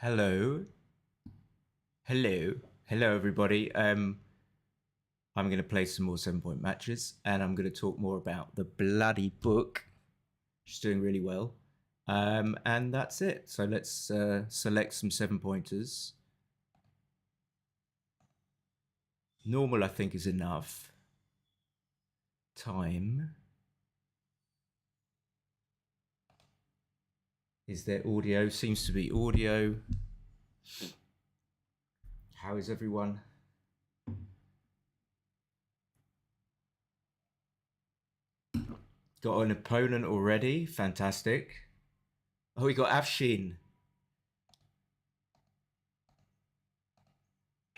Hello, hello, hello, everybody. I'm going to play some more 7 point matches, and I'm going to talk more about the bloody book. She's doing really well, and that's it. So let's select some 7 pointers. Normal, I think, is enough. Time. Is there audio? Seems to be audio. How is everyone? Got an opponent already. Fantastic. Oh, we got Afshin.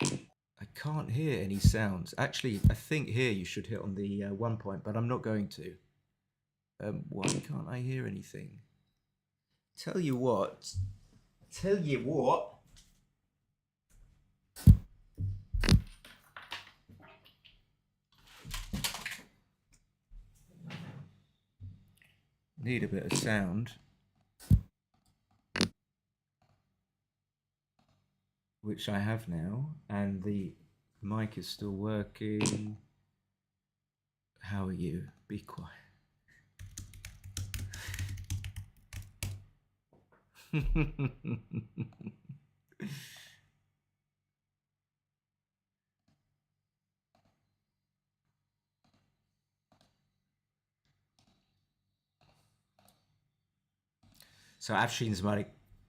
I can't hear any sounds. Actually, I think here you should hit on the 1 point, but I'm not going to. Why can't I hear anything? Tell you what. Tell you what. Need a bit of sound. Which I have now. And the mic is still working. How are you? Be quiet. So Afshin's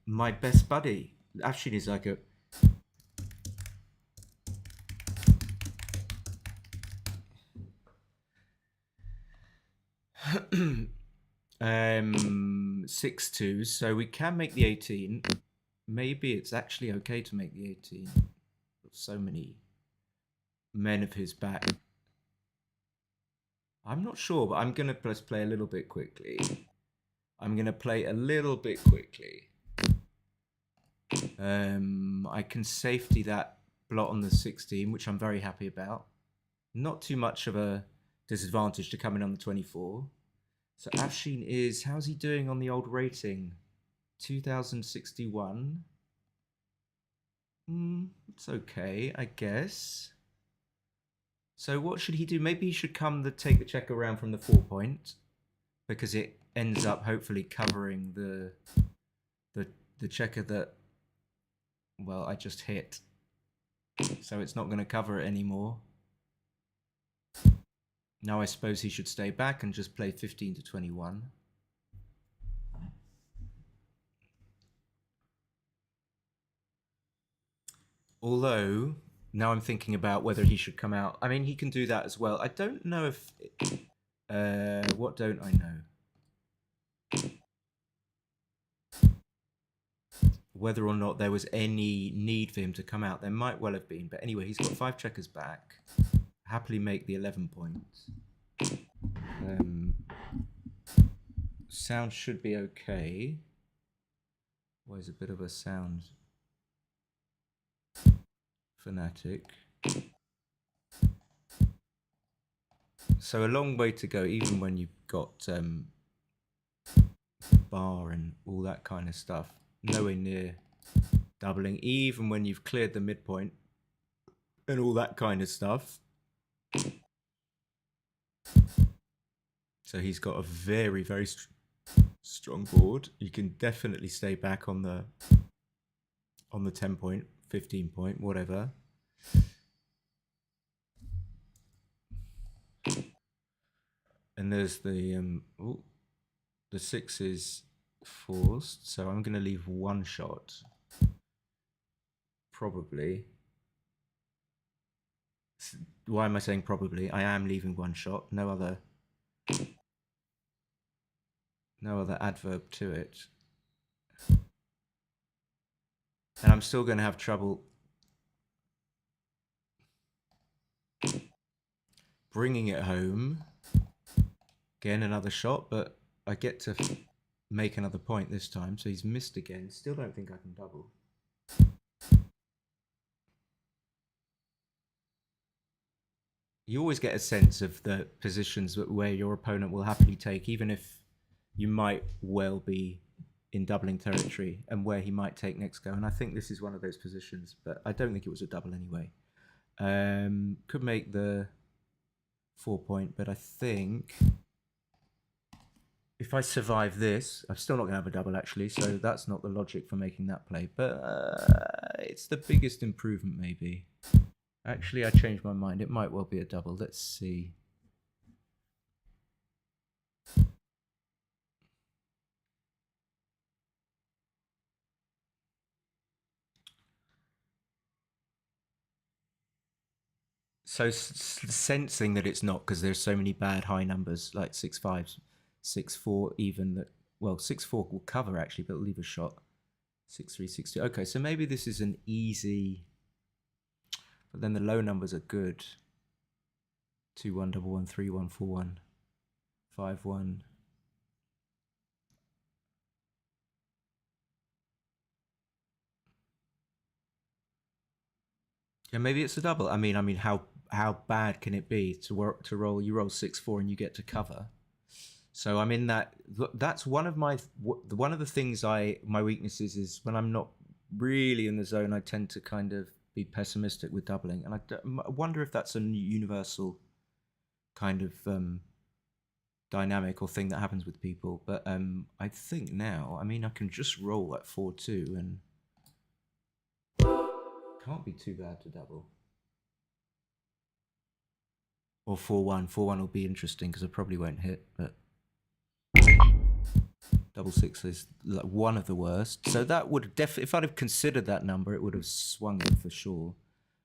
my best buddy. Afshin is like a six twos, so we can make the 18. Maybe it's actually okay to make the 18. So many men of his back. I'm not sure, but I'm gonna just play a little bit quickly. I can safety that blot on the 16, which I'm very happy about. Not too much of a disadvantage to come in on the 24. So Afshin is, how's he doing on the old rating? 2061. It's okay, I guess. So what should he do? Maybe he should take the check around from the 4 point, because it ends up hopefully covering the checker that, well, I just hit. So it's not going to cover it anymore. Now I suppose he should stay back and just play 15 to 21. Although, now I'm thinking about whether he should come out. I mean, he can do that as well. I don't know if... what don't I know? Whether or not there was any need for him to come out. There might well have been. But anyway, he's got 5 checkers back. Happily make the 11 points. Sound should be okay. Always a bit of a sound fanatic. So a long way to go, even when you've got bar and all that kind of stuff. Nowhere near doubling, even when you've cleared the midpoint and all that kind of stuff. So he's got a very, very strong board. You can definitely stay back on the 10 point, 15 point, whatever. And there's the 6 is forced, so I'm going to leave 1 shot. Probably. Why am I saying probably? I am leaving 1 shot. No other adverb to it. And I'm still going to have trouble bringing it home. Again, another shot, but I get to make another point this time. So he's missed again. Still don't think I can double. You always get a sense of the positions where your opponent will happily take, even if you might well be in doubling territory and where he might take next go. And I think this is one of those positions, but I don't think it was a double anyway. Could make the 4 point, but I think if I survive this, I'm still not going to have a double actually, so that's not the logic for making that play, but it's the biggest improvement maybe. Actually, I changed my mind. It might well be a double. Let's see. So sensing that it's not, because there's so many bad high numbers like 6-5, 6-4 even, that, well, 6-4 will cover actually, but leave a shot. 6-3, 6-2. Okay, so maybe this is an easy, but then the low numbers are good. 2-1, 1-1, 3-1, 4-1, 5-1. Yeah, maybe it's a double. I mean, how bad can it be to roll? You roll 6-4 and you get to cover. So I'm in that. That's one of the things my weaknesses is when I'm not really in the zone. I tend to kind of be pessimistic with doubling, and I wonder if that's a universal kind of dynamic or thing that happens with people. But I think now, I mean, I can just roll at 4-2 and can't be too bad to double. Or 4-1. 4-1 will be interesting because I probably won't hit, but double six is like one of the worst. So that would if I'd have considered that number, it would have swung it for sure.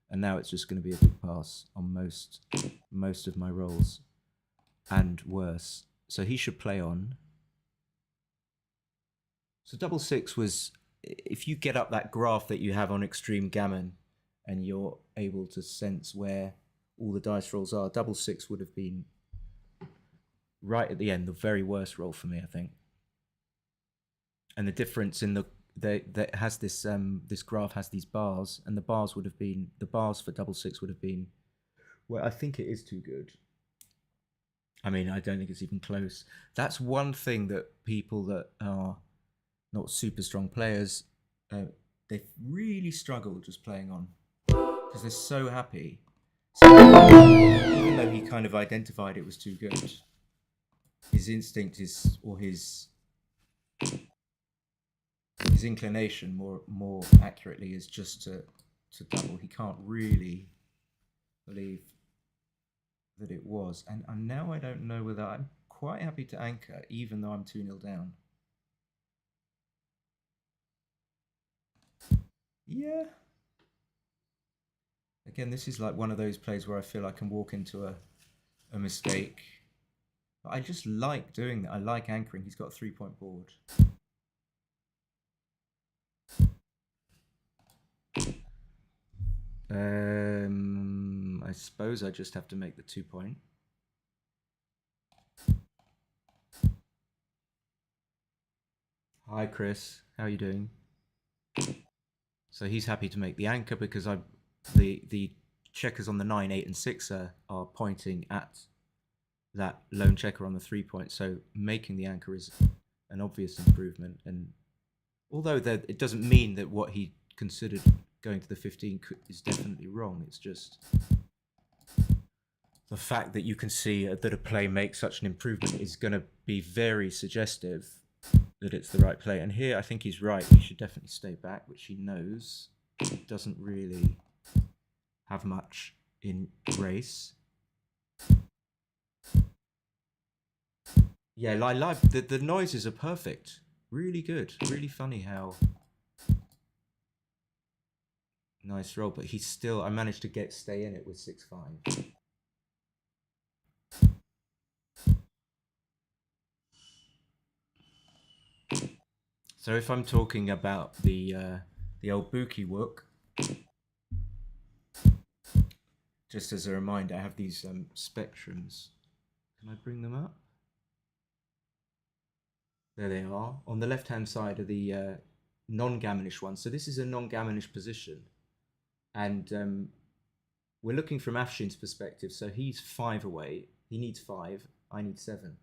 And now it's just going to be a big pass on most of my rolls, and worse. So he should play on. So double six was, if you get up that graph that you have on Extreme Gammon, and you're able to sense where all the dice rolls are, double six would have been right at the end, the very worst roll for me, I think. And the difference in that has this this graph has these bars, and the bars for double six would have been, well, I think it is too good. I mean, I don't think it's even close. That's one thing that people that are not super strong players, they really struggle just playing on, because they're so happy. So even though he kind of identified it was too good, his instinct is, or his inclination more accurately, is just to double. He can't really believe that it was. And now I don't know whether I'm quite happy to anchor, even though I'm 2-0 down. Yeah. Again, this is like one of those plays where I feel I can walk into a mistake. But I just like doing that. I like anchoring. He's got a 3-point board. I suppose I just have to make the 2-point. Hi, Chris. How are you doing? So he's happy to make the anchor because the checkers on the 9, 8, and 6 are pointing at that lone checker on the 3-point. So making the anchor is an obvious improvement. And although it doesn't mean that what he considered going to the 15 is definitely wrong, it's just the fact that you can see that a play makes such an improvement is going to be very suggestive that it's the right play. And here I think he's right. He should definitely stay back, which he knows. He doesn't really have much in race. Yeah, I like the noises are perfect. Really good. Really funny how nice roll, but he's still, I managed to stay in it with 6-5. So if I'm talking about the old Buki Wook, just as a reminder, I have these spectrums. Can I bring them up? There they are. On the left-hand side are the non-gammonish ones. So this is a non-gammonish position. And we're looking from Afshin's perspective. So he's 5 away. He needs 5. I need 7.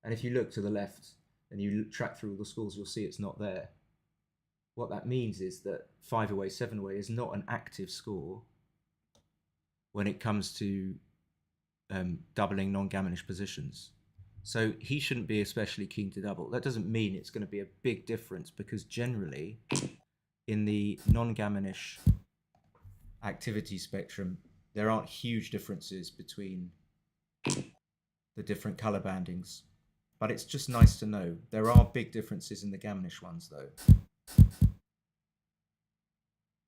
And if you look to the left, and you track through all the scores, you'll see it's not there. What that means is that 5 away, 7 away is not an active score when it comes to doubling non-Gaminish positions. So he shouldn't be especially keen to double. That doesn't mean it's going to be a big difference, because generally in the non-Gaminish activity spectrum, there aren't huge differences between the different color bandings. But it's just nice to know. There are big differences in the Gaminish ones, though.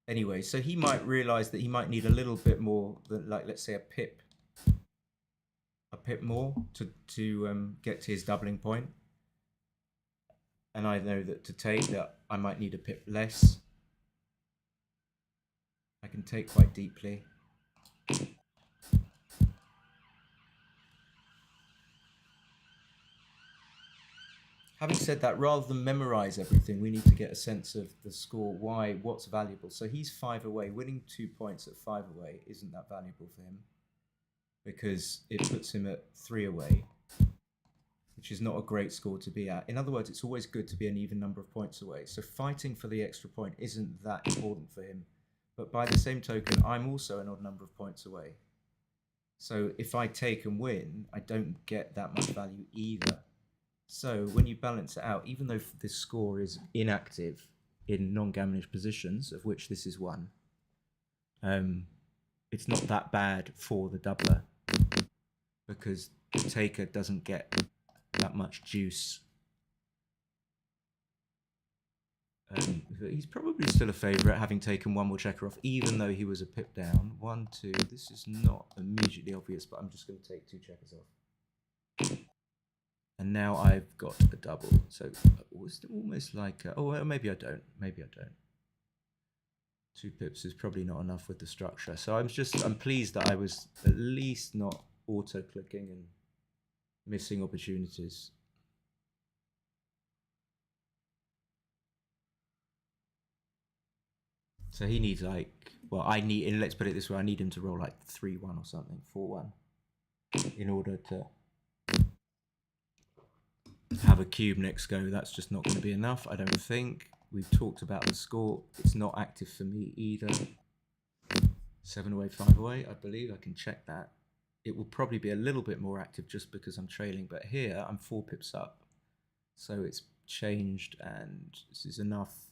Anyway, so he might realize that he might need a little bit more than, like, let's say a pip more to get to his doubling point. And I know that to take that, I might need a pip less. I can take quite deeply. Having said that, rather than memorize everything, we need to get a sense of the score, what's valuable. So he's 5 away. Winning 2 points at 5 away isn't that valuable for him, because it puts him at 3 away, which is not a great score to be at. In other words, it's always good to be an even number of points away. So fighting for the extra point isn't that important for him. But by the same token, I'm also an odd number of points away. So if I take and win, I don't get that much value either. So when you balance it out, even though this score is inactive in non-Gaminish positions, of which this is one, it's not that bad for the doubler, because the taker doesn't get that much juice. He's probably still a favourite, having taken one more checker off, even though he was a pip down. 1, 2. This is not immediately obvious, but I'm just going to take 2 checkers off. And now I've got a double. So it's almost like, oh, maybe I don't. Maybe I don't. 2 pips is probably not enough with the structure. So I'm pleased that I was at least not auto-clicking and missing opportunities. So he needs let's put it this way, I need him to roll like 3-1 or something, 4-1, in order to have a cube next go. That's just not going to be enough, I don't think. We've talked about the score. It's not active for me either. 7 away, 5 away, I believe. I can check that. It will probably be a little bit more active just because I'm trailing, but here I'm 4 pips up. So it's changed, and this is enough,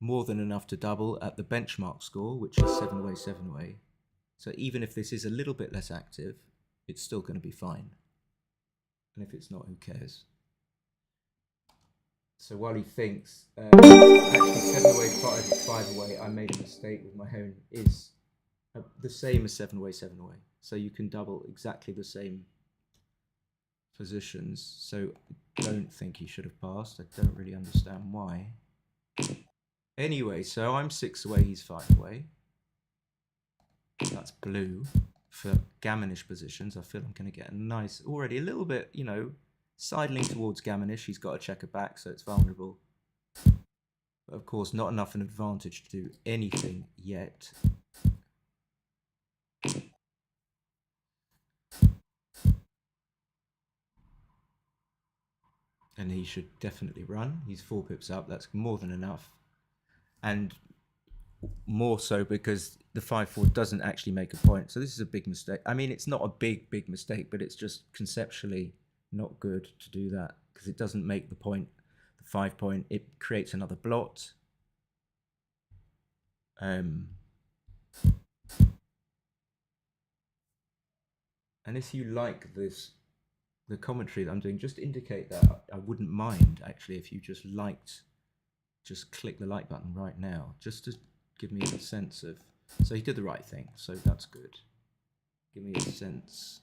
more than enough to double at the benchmark score, which is 7 away, 7 away. So even if this is a little bit less active, it's still going to be fine. And if it's not, who cares? So while he thinks, actually 7 away, 5 away, I made a mistake with my own, is the same as 7 away, 7 away. So you can double exactly the same positions. So I don't think he should have passed. I don't really understand why. Anyway, so I'm 6 away, he's 5 away. That's blue. For Gaminish positions, I feel I'm going to get a nice, already a little bit, sidling towards Gaminish. He's got a checker back, so it's vulnerable. But of course, not enough an advantage to do anything yet. And he should definitely run. He's 4 pips up. That's more than enough. And more so because the 5-4 doesn't actually make a point. So this is a big mistake. I mean, it's not a big mistake, but it's just conceptually not good to do that, because it doesn't make the point, the 5 point. It creates another blot. And if you like this, the commentary that I'm doing, just indicate that. I wouldn't mind, actually, if you just click the like button right now, just to give me a sense of, so he did the right thing, so that's good. Give me a sense.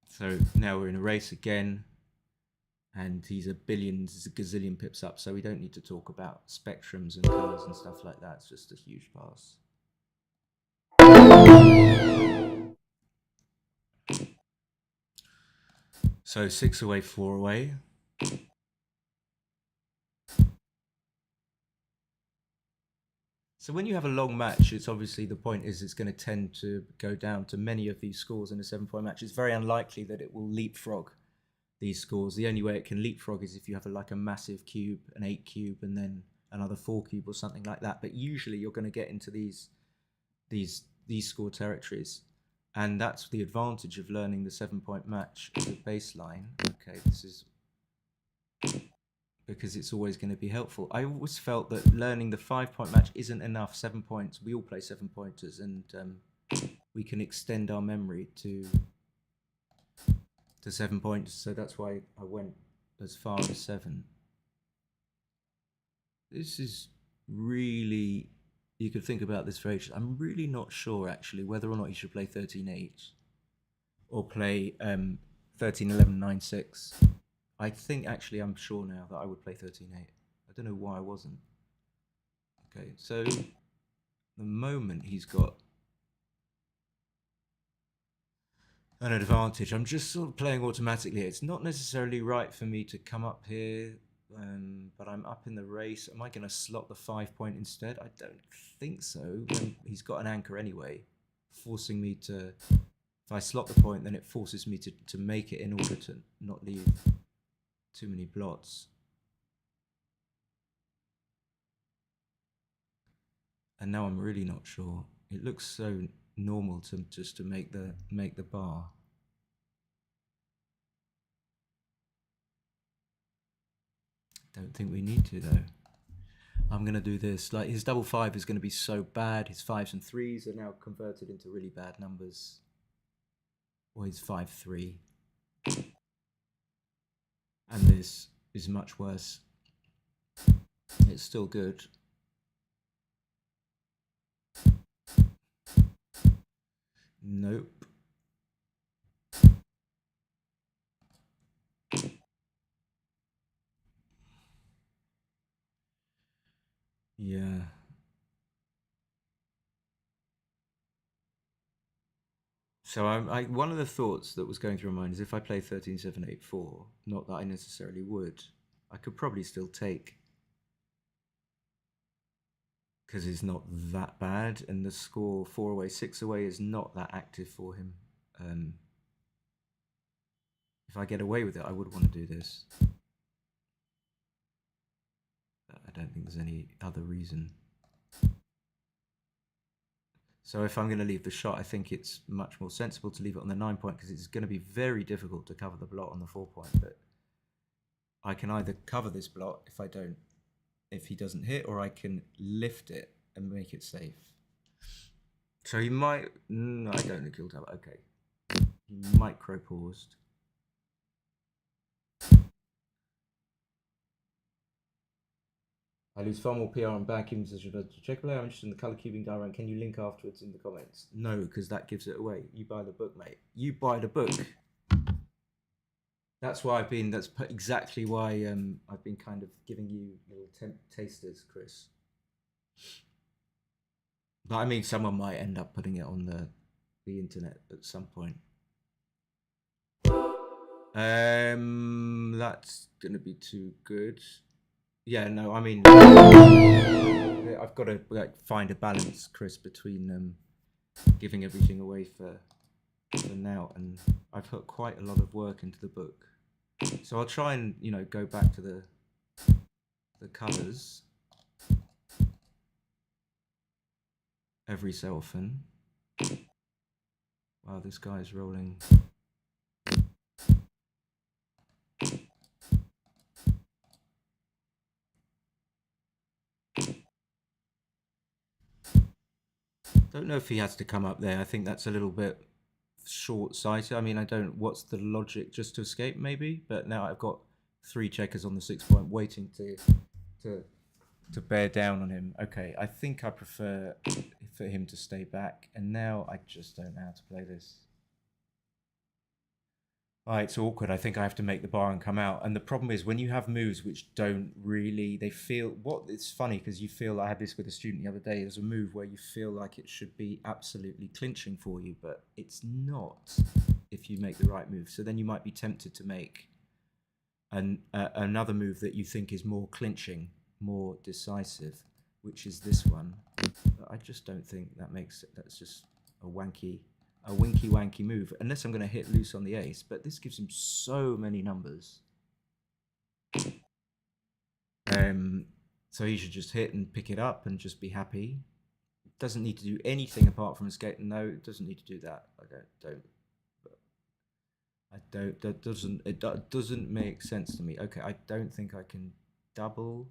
So now we're in a race again, and he's a gazillion pips up, so we don't need to talk about spectrums and colors and stuff like that. It's just a huge pass. So 6 away, 4 away. So when you have a long match, it's obviously the point is it's going to tend to go down to many of these scores in a 7-point match. It's very unlikely that it will leapfrog these scores. The only way it can leapfrog is if you have like a massive cube, an 8 cube, and then another 4 cube or something like that. But usually you're going to get into these score territories, and that's the advantage of learning the 7-point match as a baseline. Okay, this is because it's always going to be helpful. I always felt that learning the 5-point match isn't enough. 7 points, we all play 7-pointers, and we can extend our memory to 7 points. So that's why I went as far as 7. This is really, you could think about this for ages. I'm really not sure actually whether or not you should play 13-8 or play 13-11-9-6. I think actually I'm sure now that I would play 13-8. I don't know why I wasn't. Okay, so the moment he's got an advantage, I'm just sort of playing automatically. It's not necessarily right for me to come up here, but I'm up in the race. Am I going to slot the 5-point instead? I don't think so. He's got an anchor anyway, forcing me to, if I slot the point, then it forces me to make it in order to not leave too many blots. And now I'm really not sure. It looks so normal to just to make the bar. Don't think we need to though. I'm gonna do this. Like his double 5 is gonna be so bad. His 5s and 3s are now converted into really bad numbers. Or his 5-3. And this is much worse. It's still good. Nope. Yeah. So one of the thoughts that was going through my mind is if I play 13-7-8-4, not that I necessarily would, I could probably still take, because it's not that bad, and the score 4 away, 6 away is not that active for him. If I get away with it, I would want to do this. I don't think there's any other reason. So if I'm going to leave the shot, I think it's much more sensible to leave it on the 9-point, because it's going to be very difficult to cover the blot on the 4-point. But I can either cover this blot if he doesn't hit, or I can lift it and make it safe. So he might, no, I don't think he'll have it. Okay. He micro paused. I lose far more PR on bad cubing as regards to check play. I'm interested in the color cubing diagram. Can you link afterwards in the comments? No, because that gives it away. You buy the book, mate. You buy the book. That's why that's exactly why I've been kind of giving you little tasters, Chris. But I mean, someone might end up putting it on the internet at some point. That's gonna be too good. Yeah, no, I mean, I've got to find a balance, Chris, between giving everything away for now, and I've put quite a lot of work into the book. So I'll try and go back to the colours every so often. Wow, this guy's rolling. Don't know if he has to come up there. I think that's a little bit short-sighted. I mean, what's the logic? Just to escape, maybe? But now I've got 3 checkers on the 6-point waiting to bear down on him. Okay, I think I prefer for him to stay back. And now I just don't know how to play this. It's awkward. I think I have to make the bar and come out. And the problem is when you have moves which don't really, it's funny because you feel, I had this with a student the other day, there's a move where you feel like it should be absolutely clinching for you, but it's not if you make the right move. So then you might be tempted to make another move that you think is more clinching, more decisive, which is this one. I just don't think that makes it. That's just a winky wanky move. Unless I'm going to hit loose on the ace, but this gives him so many numbers. So he should just hit and pick it up and just be happy. Doesn't need to do anything apart from escape. No, it doesn't need to do that. It doesn't make sense to me. Okay, I don't think I can double.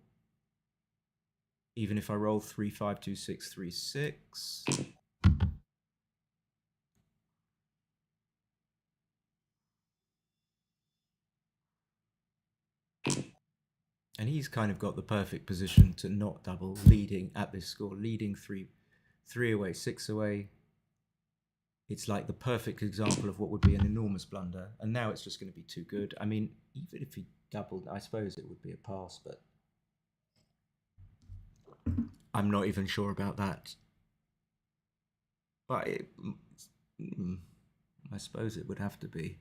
Even if I roll 3, 5, 2, 6, 3, 6. And he's kind of got the perfect position to not double, leading at this score, leading 3 away, 6 away. It's like the perfect example of what would be an enormous blunder. And now it's just going to be too good. I mean, even if he doubled, I suppose it would be a pass, but I'm not even sure about that. But I suppose it would have to be.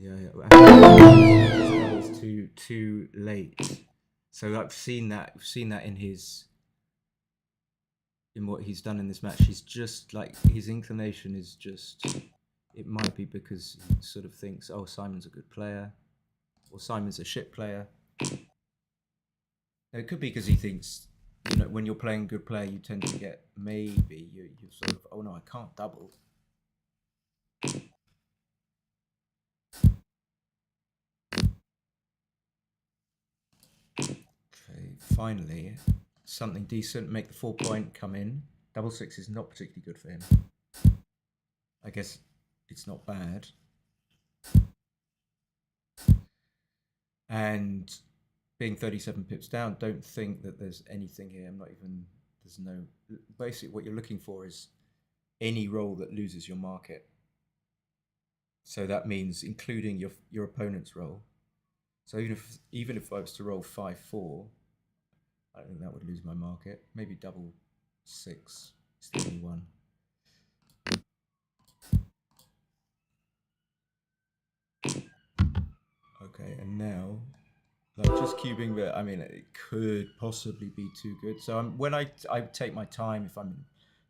Yeah, it's too late. So I've seen that in what he's done in this match. He's just like, his inclination is just, it might be because he sort of thinks, oh, Simon's a good player, or Simon's a shit player. It could be because he thinks, you know, when you're playing a good player, you tend to get, maybe you're sort of, oh no, I can't double. Okay, finally, something decent, make the 4 point, come in. Double 6 is not particularly good for him. I guess it's not bad. And being 37 pips down, don't think that there's anything here. There's no, basically what you're looking for is any roll that loses your market. So that means including your opponent's roll. So even if I was to roll 5-4, I don't think that would lose my market. Maybe double 6 is the only one. Okay, and now, like, just cubing, but I mean, it could possibly be too good. So when I take my time if I'm in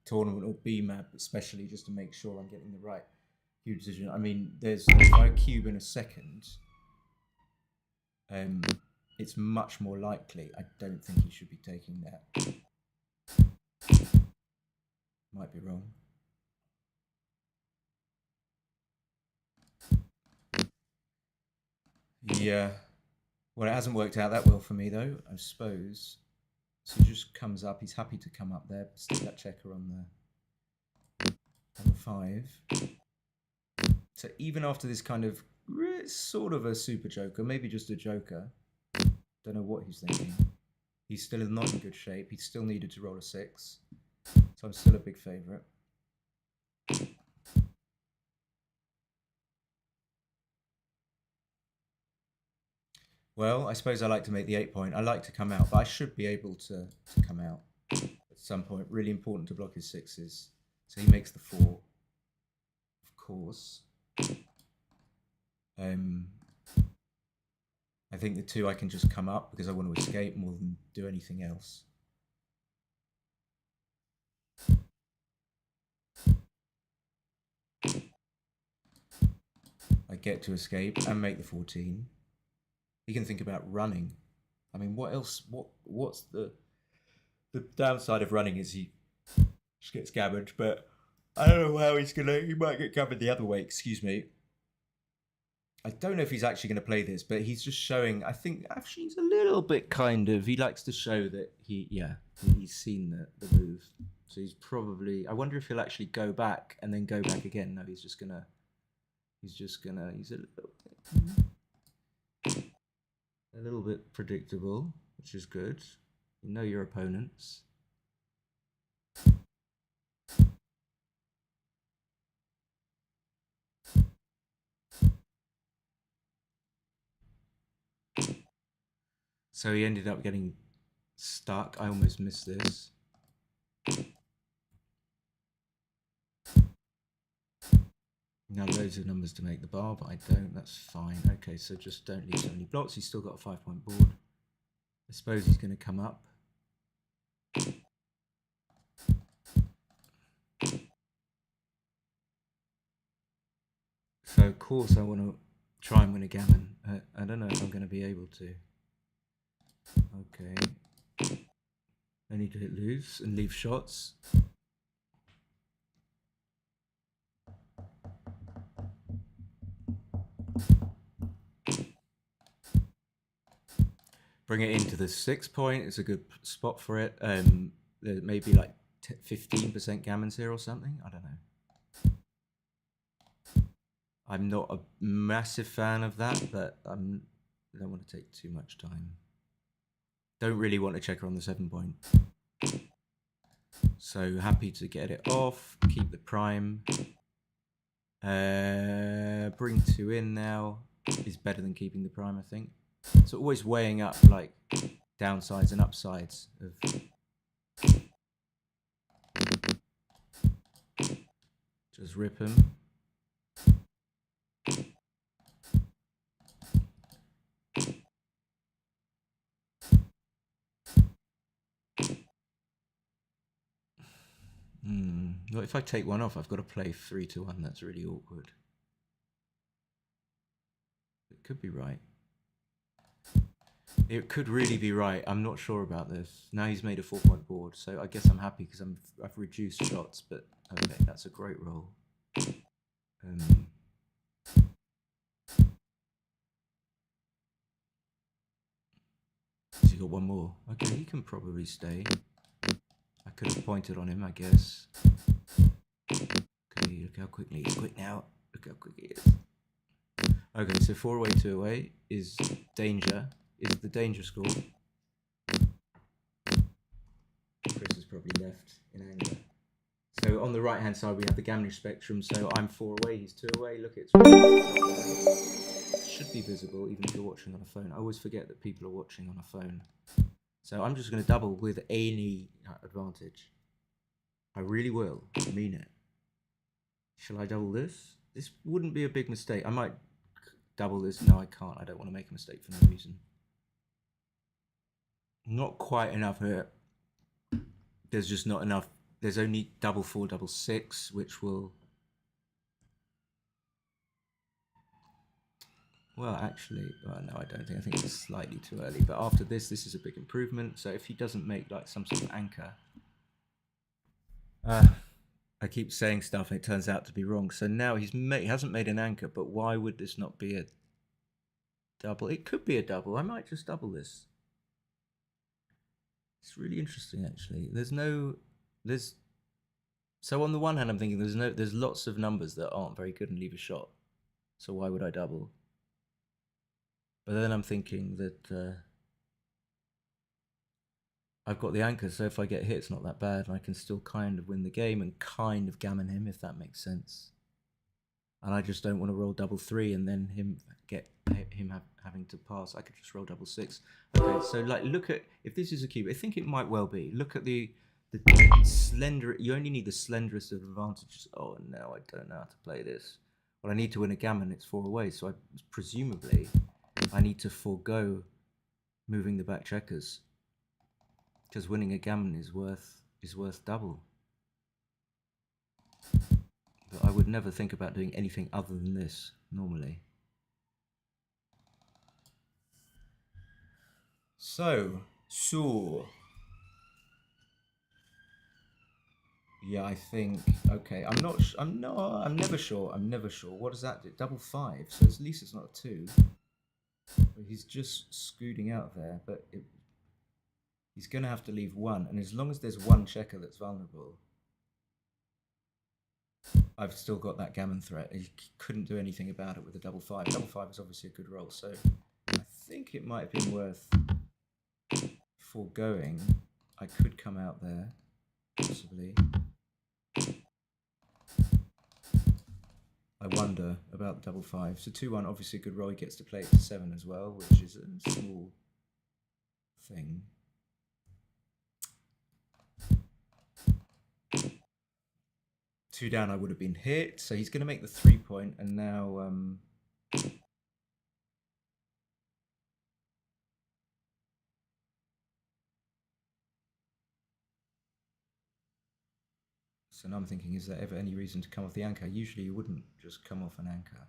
tournament or BMAP, especially, just to make sure I'm getting the right cube decision. I mean, if I cube in a second, it's much more likely. I don't think he should be taking that. Might be wrong. Yeah. Well, it hasn't worked out that well for me, though, I suppose. So he just comes up. He's happy to come up there. Stick that checker on the number 5. So even after this kind of sort of a super joker, maybe just a joker, don't know what he's thinking. He's still not in good shape. He still needed to roll a 6. So I'm still a big favourite. Well, I suppose I like to make the 8 point. I like to come out, but I should be able to come out at some point. Really important to block his 6s. So he makes the 4, of course. I think the 2 I can just come up because I want to escape more than do anything else. I get to escape and make the 14. He can think about running. I mean, what else? What's the downside of running is he just gets gabbered, but I don't know how he might get gabbered the other way, excuse me. I don't know if he's actually going to play this, but he's just showing, I think actually he's a little bit he likes to show that he's seen the move. So he's probably, I wonder if he'll actually go back and then go back again. No, he's a little bit predictable, which is good. You know your opponents. So he ended up getting stuck. I almost missed this. Now loads of numbers to make the bar, but I don't. That's fine. Okay, so just don't leave so many blocks. He's still got a 5-point board. I suppose he's going to come up. So of course I want to try and win a gammon. I don't know if I'm going to be able to. Okay. I need to hit loose and leave shots. Bring it into the 6-point. It's a good spot for it. There may be like 15% gammons here or something. I don't know. I'm not a massive fan of that, but I don't want to take too much time. Don't really want to checker on the 7-point. So happy to get it off. Keep the prime. Bring 2 in now is better than keeping the prime, I think. So always weighing up like downsides and upsides of just rip him. Well, if I take one off, I've got to play 3-1. That's really awkward. It could be right. It could really be right. I'm not sure about this. Now he's made a 4-point board, so I guess I'm happy because I've reduced shots. But okay, that's a great roll. Has he got one more? Okay, he can probably stay. I could have pointed on him, I guess. Okay, look how quickly he's quick now. Look how quick he is. Okay, so 4 away, 2 away is danger. Is the danger score. Chris has probably left in anger. So on the right hand side we have the gambling spectrum. So I'm 4 away, he's 2 away. Look, it's should be visible even if you're watching on a phone. I always forget that people are watching on a phone. So I'm just going to double with any advantage. I really will. I mean it. Shall I double this? This wouldn't be a big mistake. I might double this. No, I can't. I don't want to make a mistake for no reason. Not quite enough here. There's just not enough. There's only double 4, double 6, which will... Well, actually, well, no, I don't think. I think it's slightly too early. But after this is a big improvement. So if he doesn't make like some sort of anchor... I keep saying stuff and it turns out to be wrong. So now he hasn't made an anchor, but why would this not be a double? It could be a double. I might just double this. It's really interesting, actually. So on the one hand, I'm thinking there's lots of numbers that aren't very good and leave a shot. So why would I double? But then I'm thinking that I've got the anchor, so if I get hit, it's not that bad, and I can still kind of win the game and kind of gammon him, if that makes sense. And I just don't want to roll double 3 and then having to pass. I could just roll double 6. Okay, so like look at, if this is a cube, I think it might well be. Look at the slender. You only need the slenderest of advantages. Oh no, I don't know how to play this. Well, I need to win a gammon. It's 4 away, so presumably I need to forego moving the back checkers because winning a gammon is worth double. But I would never think about doing anything other than this, normally. So. Yeah, I think, okay, I'm never sure. What does that do? Double 5, so at least it's not a 2. But he's just scooting out there, but he's going to have to leave 1, and as long as there's one checker that's vulnerable, I've still got that gammon threat. He couldn't do anything about it with a double 5. Double 5 is obviously a good roll, so I think it might have been worth foregoing. I could come out there, possibly. I wonder about double 5. So 2-1, obviously a good roll. He gets to play it to 7 as well, which is a small thing. 2 down, I would have been hit. So he's going to make the 3-point, and now so now I'm thinking, is there ever any reason to come off the anchor? Usually you wouldn't just come off an anchor.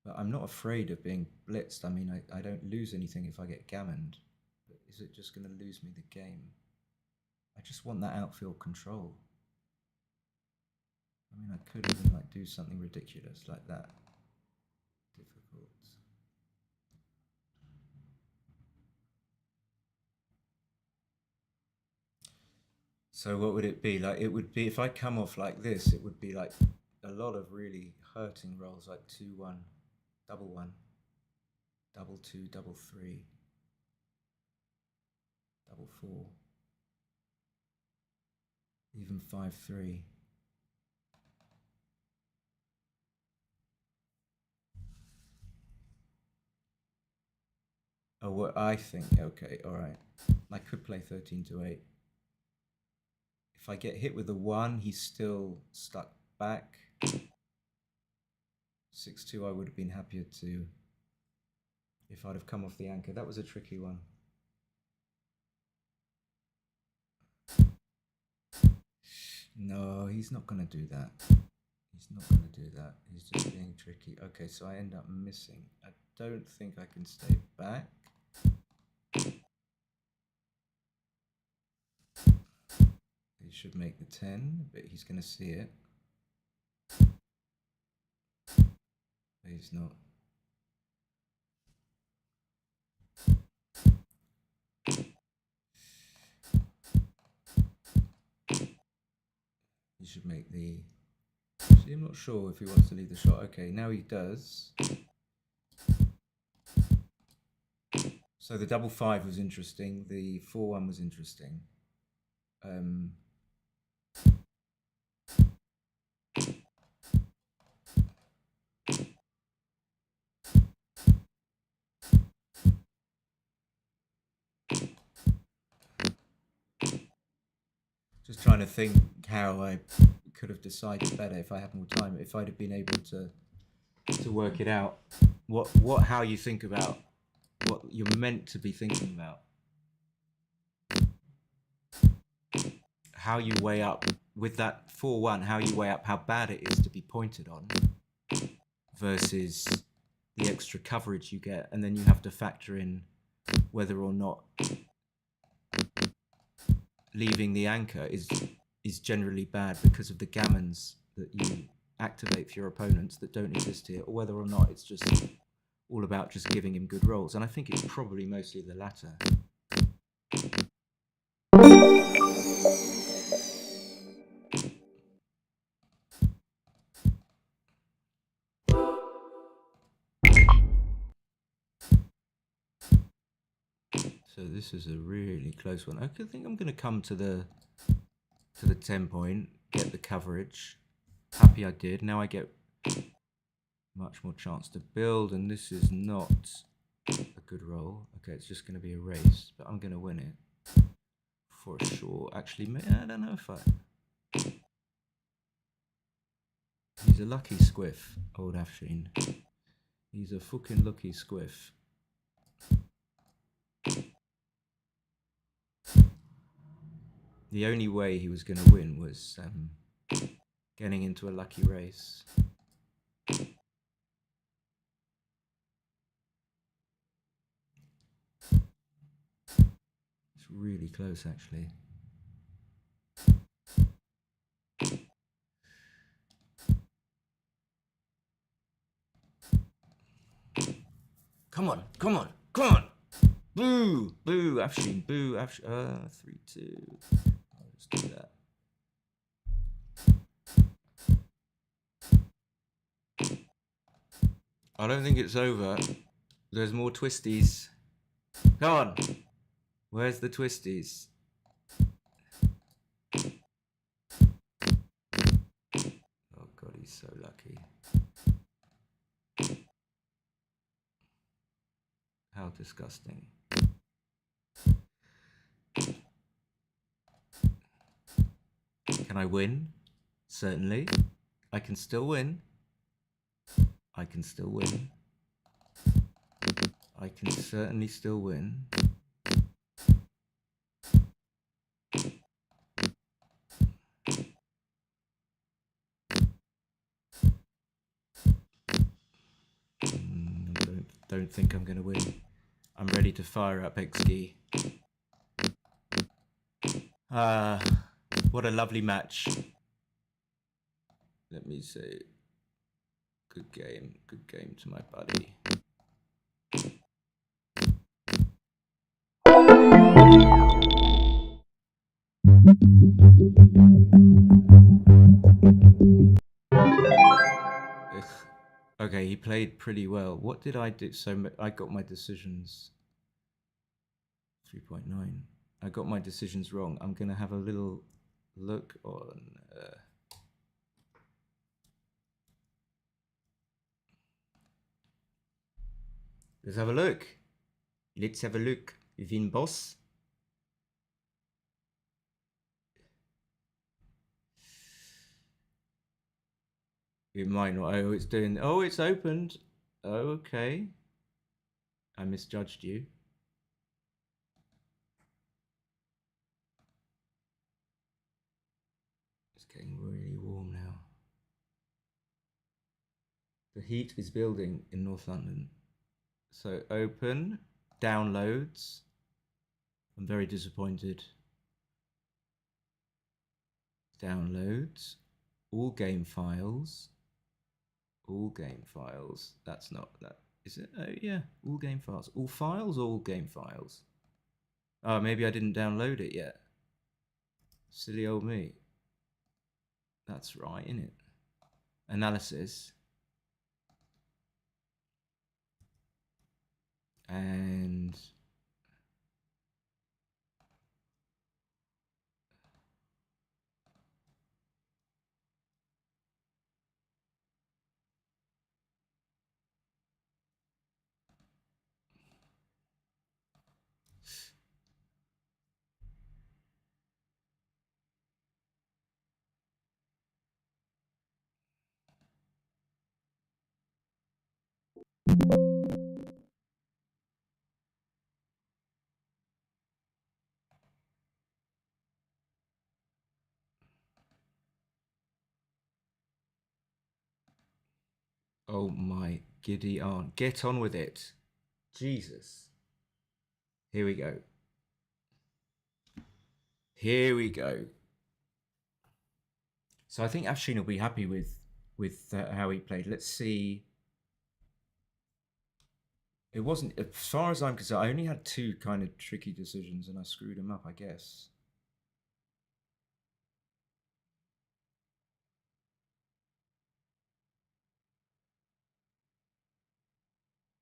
But I'm not afraid of being blitzed. I mean, I don't lose anything if I get gammoned. But is it just going to lose me the game? I just want that outfield control. I mean, I could even like do something ridiculous like that. Difficult. So what would it be? Like, it would be, if I come off like this, it would be like a lot of really hurting rolls, like 2-1, double 1, double 2, double 3, double 4, even 5-3. Oh, what I think, okay, all right. I could play 13-8. If I get hit with a 1, he's still stuck back. 6-2, I would have been happier to, if I'd have come off the anchor. That was a tricky one. No, he's not going to do that. He's not going to do that. He's just being tricky. Okay, so I end up missing. I don't think I can stay back. He should make the 10, but he's going to see it. But he's not. He should make the... See, I'm not sure if he wants to leave the shot. Okay, now he does. So the double 5 was interesting. The 4-1 was interesting. Just trying to think how I could have decided better if I had more time. If I'd have been able to work it out. How you think about what you're meant to be thinking about. How you weigh up with that 4-1, how you weigh up how bad it is to be pointed on versus the extra coverage you get, and then you have to factor in whether or not leaving the anchor is generally bad because of the gammons that you activate for your opponents that don't exist here, or whether or not it's just all about just giving him good rolls. And I think it's probably mostly the latter. So this is a really close one. I think I'm going to come to the 10-point, get the coverage. Happy I did. Now I get much more chance to build, and this is not a good roll. Okay, it's just going to be a race, but I'm going to win it for sure. Actually, I don't know if I... He's a lucky squiff, old Afshin. He's a fucking lucky squiff. The only way he was going to win was getting into a lucky race. It's really close, actually. Come on, come on, come on! Boo! Boo, Afshin, boo, Afshin. 3-2. I'll just do that. I don't think it's over. There's more twisties. Come on! Where's the twisties? Oh god, he's so lucky. How disgusting. Can I win? Certainly. I can still win. I can still win. I can certainly still win. Don't think I'm going to win. I'm ready to fire up XG. What a lovely match. Let me say, good game to my buddy. Ugh. Okay, he played pretty well. What did I do? So I got my decisions 3.9. I got my decisions wrong. I'm going to have a little look on... Let's have a look. Let's have a look. Vin Boss. It might not. Oh, it's doing... Oh, it's opened. Oh, okay. I misjudged you. It's getting really warm now. The heat is building in North London. So open, downloads. I'm very disappointed. Downloads, all game files. All game files. That's not that. Is it? Oh yeah, all game files. All files, all game files. Oh, maybe I didn't download it yet. Silly old me. That's right, isn't it? Analysis. And oh my giddy aunt. Get on with it. Jesus. Here we go. Here we go. So I think Afshin will be happy with how he played. Let's see. It wasn't, as far as I'm concerned, I only had two kind of tricky decisions and I screwed them up, I guess.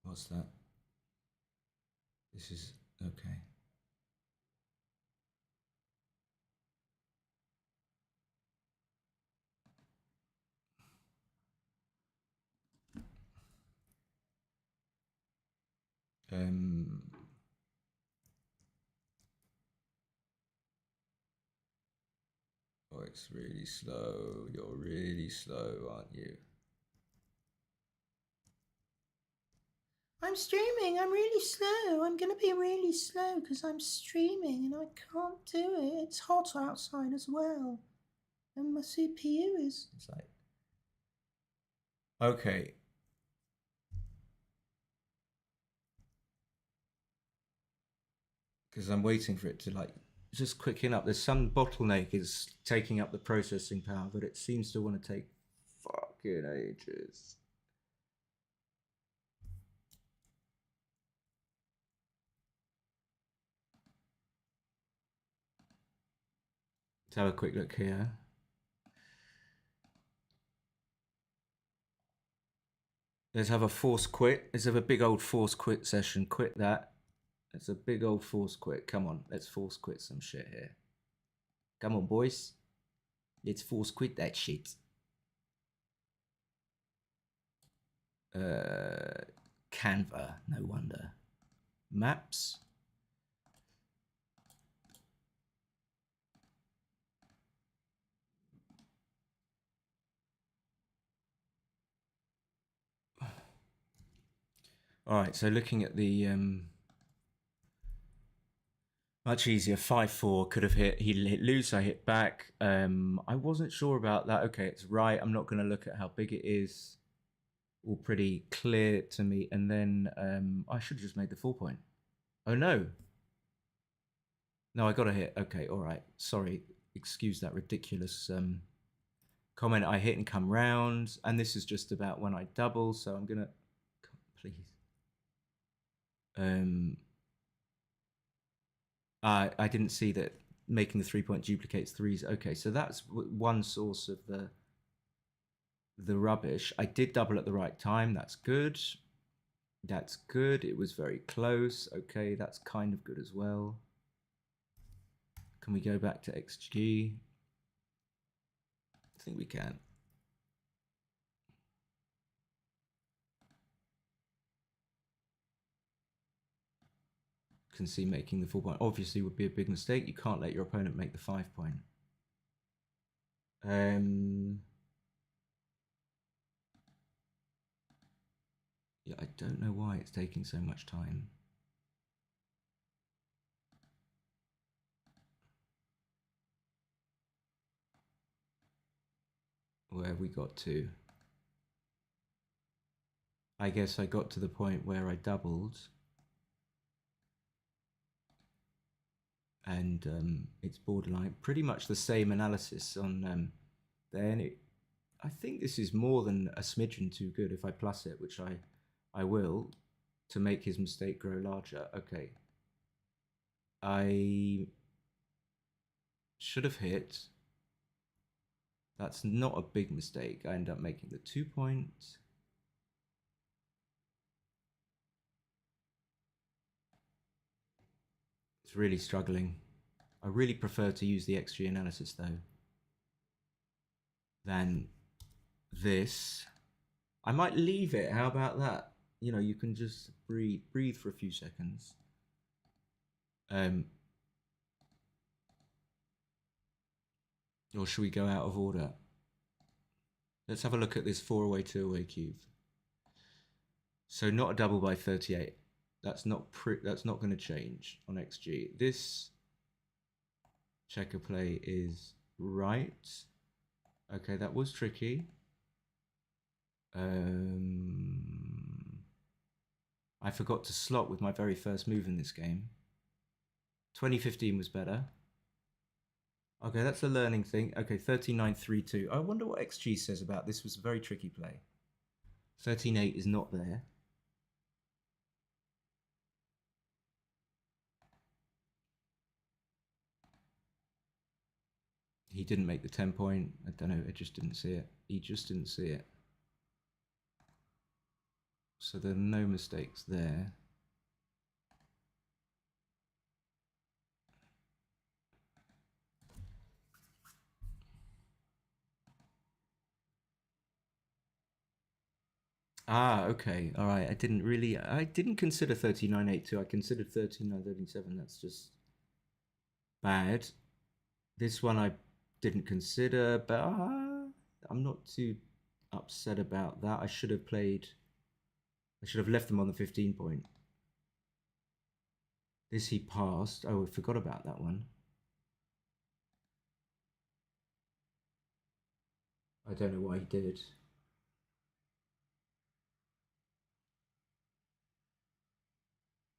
What's that? This is, okay. Oh, it's really slow. You're really slow, aren't you? I'm streaming. I'm really slow. I'm going to be really slow because I'm streaming and I can't do it. It's hot outside as well. And my CPU is... It's like... Okay. Because I'm waiting for it to like... Just quicken up. There's some bottleneck is taking up the processing power, but it seems to want to take fucking ages. Let's have a quick look here. Let's have a force quit. Let's have a big old force quit session. Quit that. It's a big old force quit. Come on, let's force quit some shit here. Come on, boys. Let's force quit that shit. Canva, no wonder. Maps. All right, so looking at the much easier 5-4 could have hit. He hit loose. I hit back. I wasn't sure about that. Okay, it's right. I'm not going to look at how big it is. All pretty clear to me. And then I should have just made the 4 point. Oh no. No, I got a hit. Okay, all right. Sorry. Excuse that ridiculous comment. I hit and come round, and this is just about when I double. So I'm gonna please. I didn't see that making the 3 point duplicates threes. Okay, so that's one source of the rubbish. I did double at the right time. That's good. That's good. It was very close. Okay, that's kind of good as well. Can we go back to XG? I think we can. Can see making the 4 point obviously would be a big mistake. You can't let your opponent make the 5 point. Yeah, I don't know why it's taking so much time. Where have we got to? I guess I got to the point where I doubled. And it's borderline. Pretty much the same analysis on there. And I think this is more than a smidgen too good if I plus it, which I will, to make his mistake grow larger. Okay. I should have hit. That's not a big mistake. I end up making the 2 point. It's really struggling. I really prefer to use the XG analysis though than this. I might leave it. How about that? You know, you can just breathe for a few seconds. Or should we go out of order? Let's have a look at this 4-away, 2-away cube. So not a double by 38. That's not going to change on XG. This checker play is right. Okay, that was tricky. I forgot to slot with my very first move in this game. 2015 was better. Okay, that's a learning thing. Okay, 39-3-2. I wonder what XG says about this. Was a very tricky play. 13-8 is not there. He didn't make the 10 point. I don't know. I just didn't see it. He just didn't see it. So there are no mistakes there. Ah, okay. All right. I didn't consider 39-8-2. I considered 39-37. That's just bad. This one I didn't consider, but I'm not too upset about that. I should have left them on the 15 point. This he passed. Oh, I forgot about that one. I don't know why he did.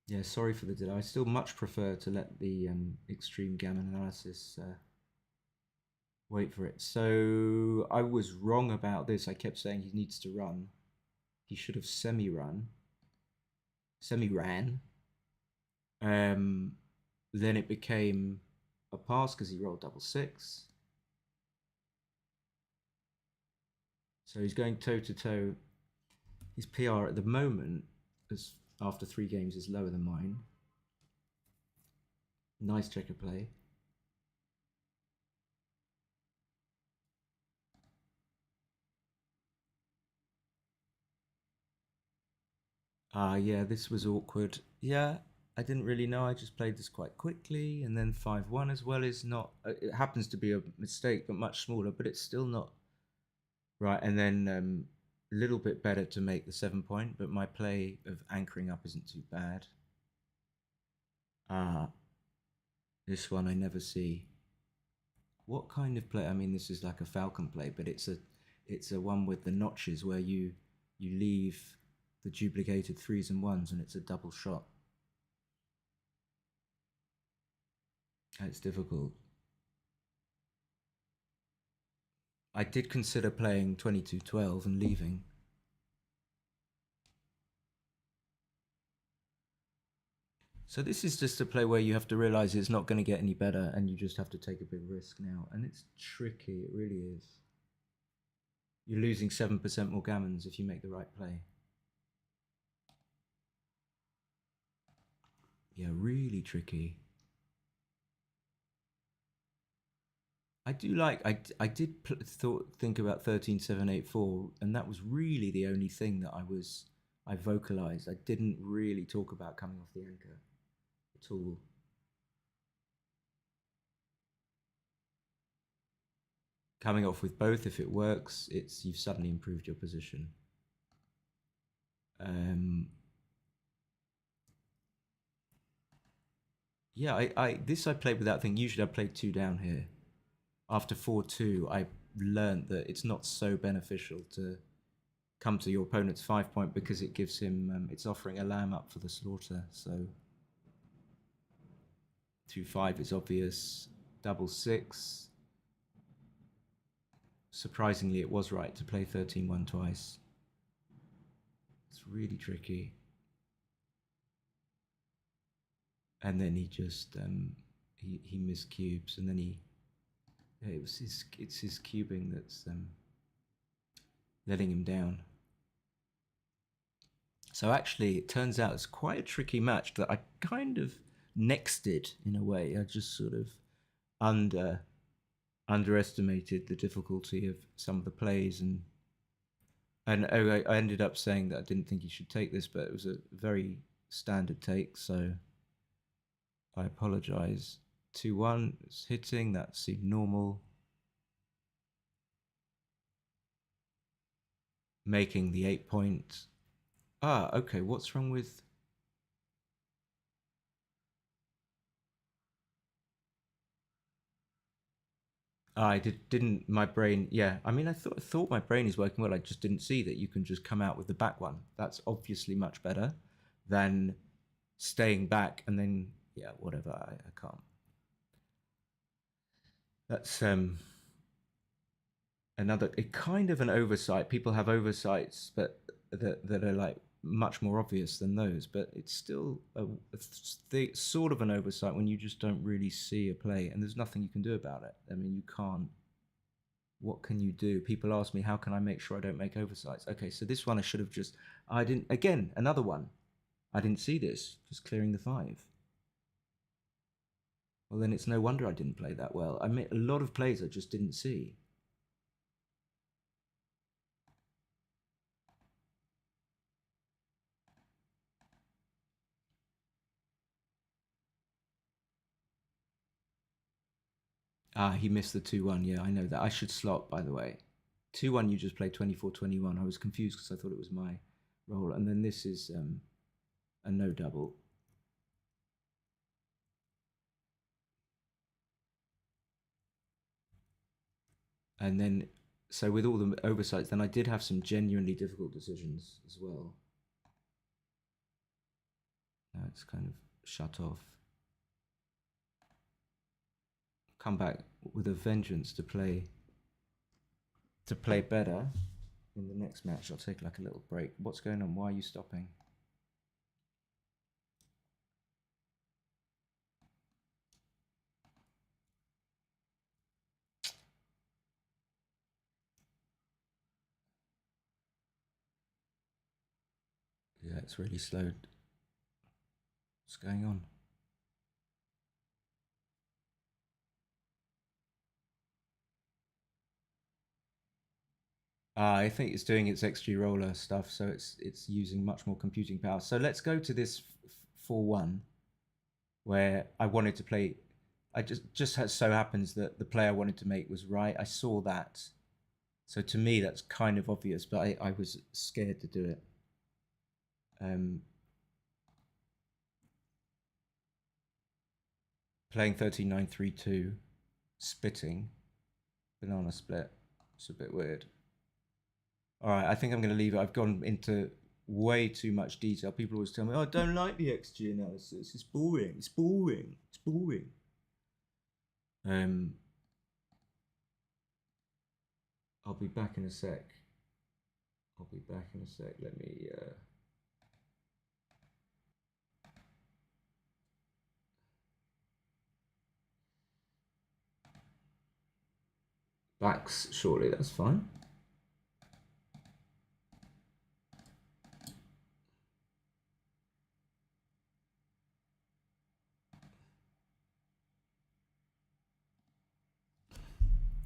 Yeah, sorry for the delay. I still much prefer to let the extreme gammon analysis wait for it. So I was wrong about this. I kept saying he needs to run. He should have semi-ran. Then it became a pass because he rolled double six. So he's going toe to toe. His PR at the moment, as after 3 games, is lower than mine. Nice checker play. Yeah, this was awkward. Yeah, I didn't really know. I just played this quite quickly, and then 5-1 as well is not. It happens to be a mistake, but much smaller. But it's still not right. And then little bit better to make the 7 point, but my play of anchoring up isn't too bad. Ah, this one I never see. What kind of play? I mean, this is like a falcon play, but it's a one with the notches where you leave the duplicated 3s and 1s, and it's a double shot. It's difficult. I did consider playing 22-12 and leaving. So this is just a play where you have to realize it's not going to get any better, and you just have to take a big risk now. And it's tricky, it really is. You're losing 7% more gammons if you make the right play. Yeah, really tricky. I do like, I did think about 13-7-8-4, and that was really the only thing that I vocalized. I didn't really talk about coming off the anchor at all. Coming off with both, if it works, you've suddenly improved your position. Yeah, I played without thinking. Usually I played 2 down here. After 4-2, I learned that it's not so beneficial to come to your opponent's 5 point because it gives him, it's offering a lamb up for the slaughter. So 2-5 is obvious. Double 6. Surprisingly, it was right to play 13-1 twice. It's really tricky. And then he just he missed cubes, and then it's his cubing that's letting him down. So actually, it turns out it's quite a tricky match that I kind of nexted in a way. I just sort of underestimated the difficulty of some of the plays, and I ended up saying that I didn't think he should take this, but it was a very standard take, so I apologize. 2-1, it's hitting, that seemed normal. Making the 8 point. Ah, okay, what's wrong with... I didn't, my brain, yeah. I mean, I thought my brain is working well. I just didn't see that you can just come out with the back one. That's obviously much better than staying back and then, yeah, whatever, I can't. That's another, kind of an oversight. People have oversights, but that are like much more obvious than those, but it's still sort of an oversight when you just don't really see a play, and there's nothing you can do about it. I mean, you can't. What can you do? People ask me, how can I make sure I don't make oversights? Okay, so this one I should have just, I didn't, again, another one. I didn't see this, just clearing the 5. Well, then it's no wonder I didn't play that well. I made a lot of plays I just didn't see. Ah, he missed the 2-1. Yeah, I know that. I should slot, by the way. 2-1, you just played 24-21. I was confused because I thought it was my roll. And then this is a no double. And then, so with all the oversights, then I did have some genuinely difficult decisions as well. Now it's kind of shut off. Come back with a vengeance to play better in the next match. I'll take like a little break. What's going on? Why are you stopping? Yeah, it's really slowed. What's going on? I think it's doing its XG roller stuff, so it's using much more computing power. So let's go to this 4-1, where I wanted to play. I just so happens that the play I wanted to make was right. I saw that, So to me, that's kind of obvious, but I was scared to do it. Playing 13-9-3-2, spitting, banana split. It's a bit weird. All right, I think I'm going to leave it. I've gone into way too much detail. People always tell me, "Oh, I don't like the XG analysis. It's boring. It's boring. It's boring." I'll be back in a sec. I'll be back in a sec. Let me. Backs shortly. That's fine.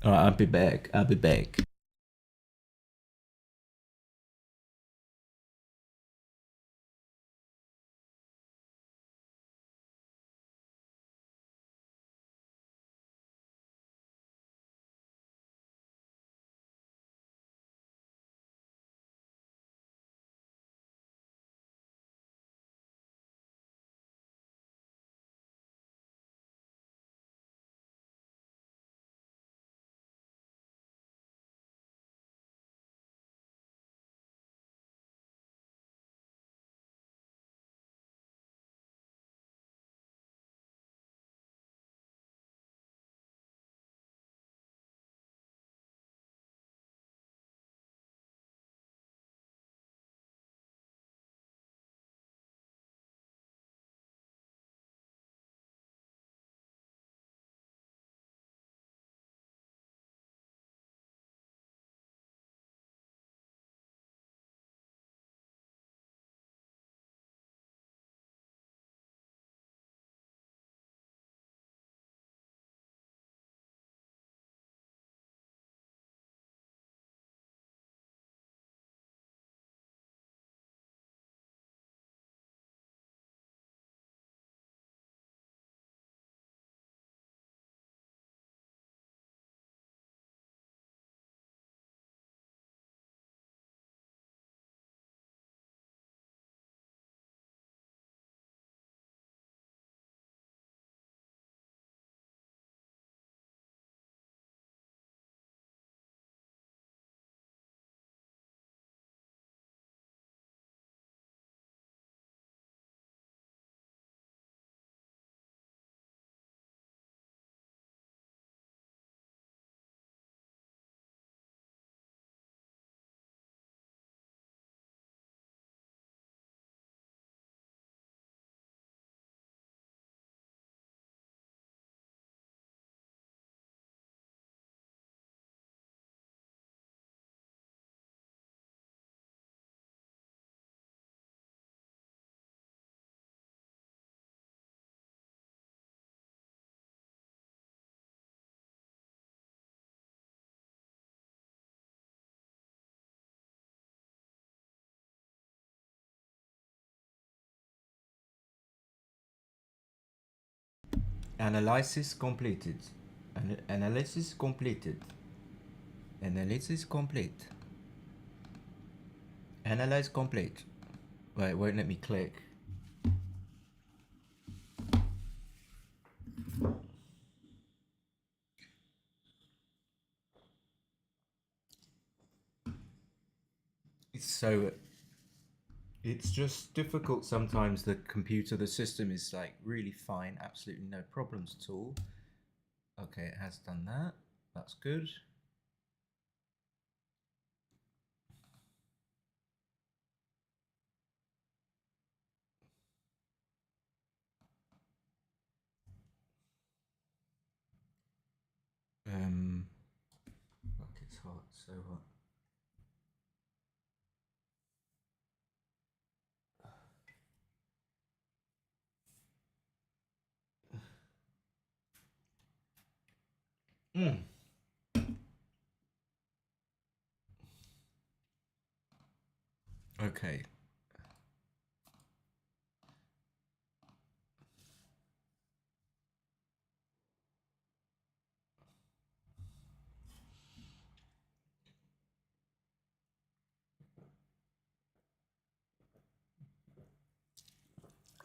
All right, I'll be back. I'll be back. Analysis completed. Analysis completed. Analysis complete. Analyze complete. Wait, it won't let me click. It's just difficult sometimes. The computer, the system is like really fine, absolutely no problems at all. Okay, it has done that. That's good. Fuck, it's hot, so hot. Okay.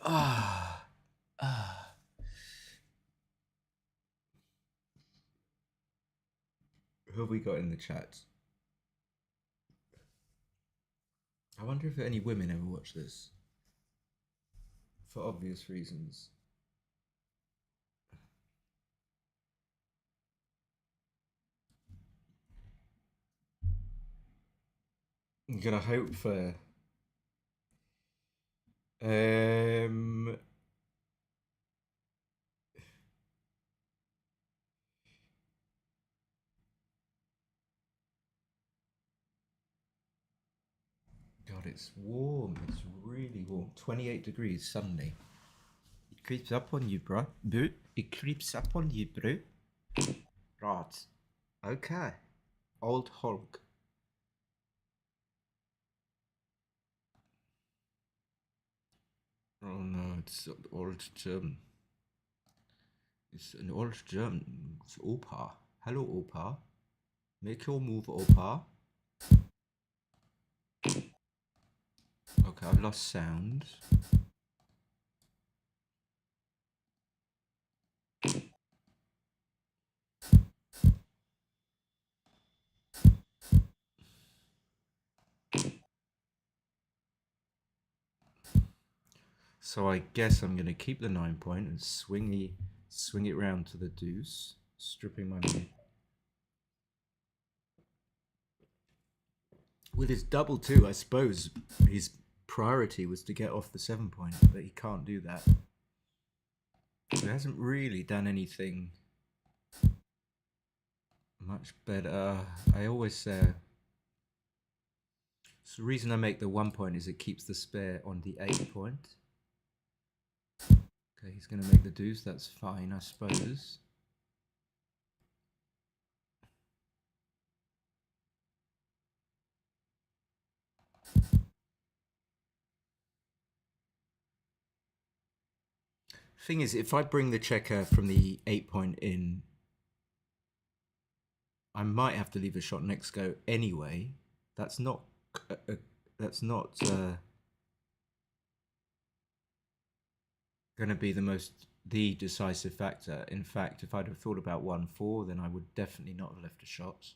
Ah. Ah. Who have we got in the chat? I wonder if any women ever watch this. For obvious reasons. I'm gonna hope for God, it's warm. It's really warm. 28 degrees suddenly. It creeps up on you, bro. It creeps up on you, bro. Right. Okay. Old Hulk. Oh no, it's an old German. It's an old German. It's Opa. Hello, Opa. Make your move, Opa. Okay, I've lost sound. So I guess I'm going to keep the 9 point and swing it round to the deuce, stripping my mate. With his double two, I suppose his priority was to get off the 7 point, but he can't do that. So he hasn't really done anything much better. I always say so the reason I make the 1 point is it keeps the spare on the 8 point. Okay, he's going to make the deuce. That's fine, I suppose. Thing is, if I bring the checker from the 8 point in, I might have to leave a shot next go anyway. That's not going to be the decisive factor. In fact, if I'd have thought about 1-4, then I would definitely not have left a shot,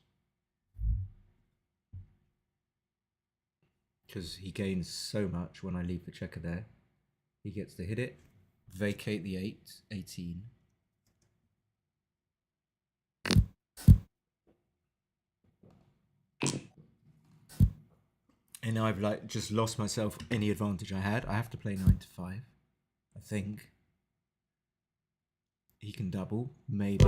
because he gains so much when I leave the checker there. He gets to hit it, vacate the 18. And I've like just lost myself any advantage I had. I have to play 9-5, I think. He can double, maybe.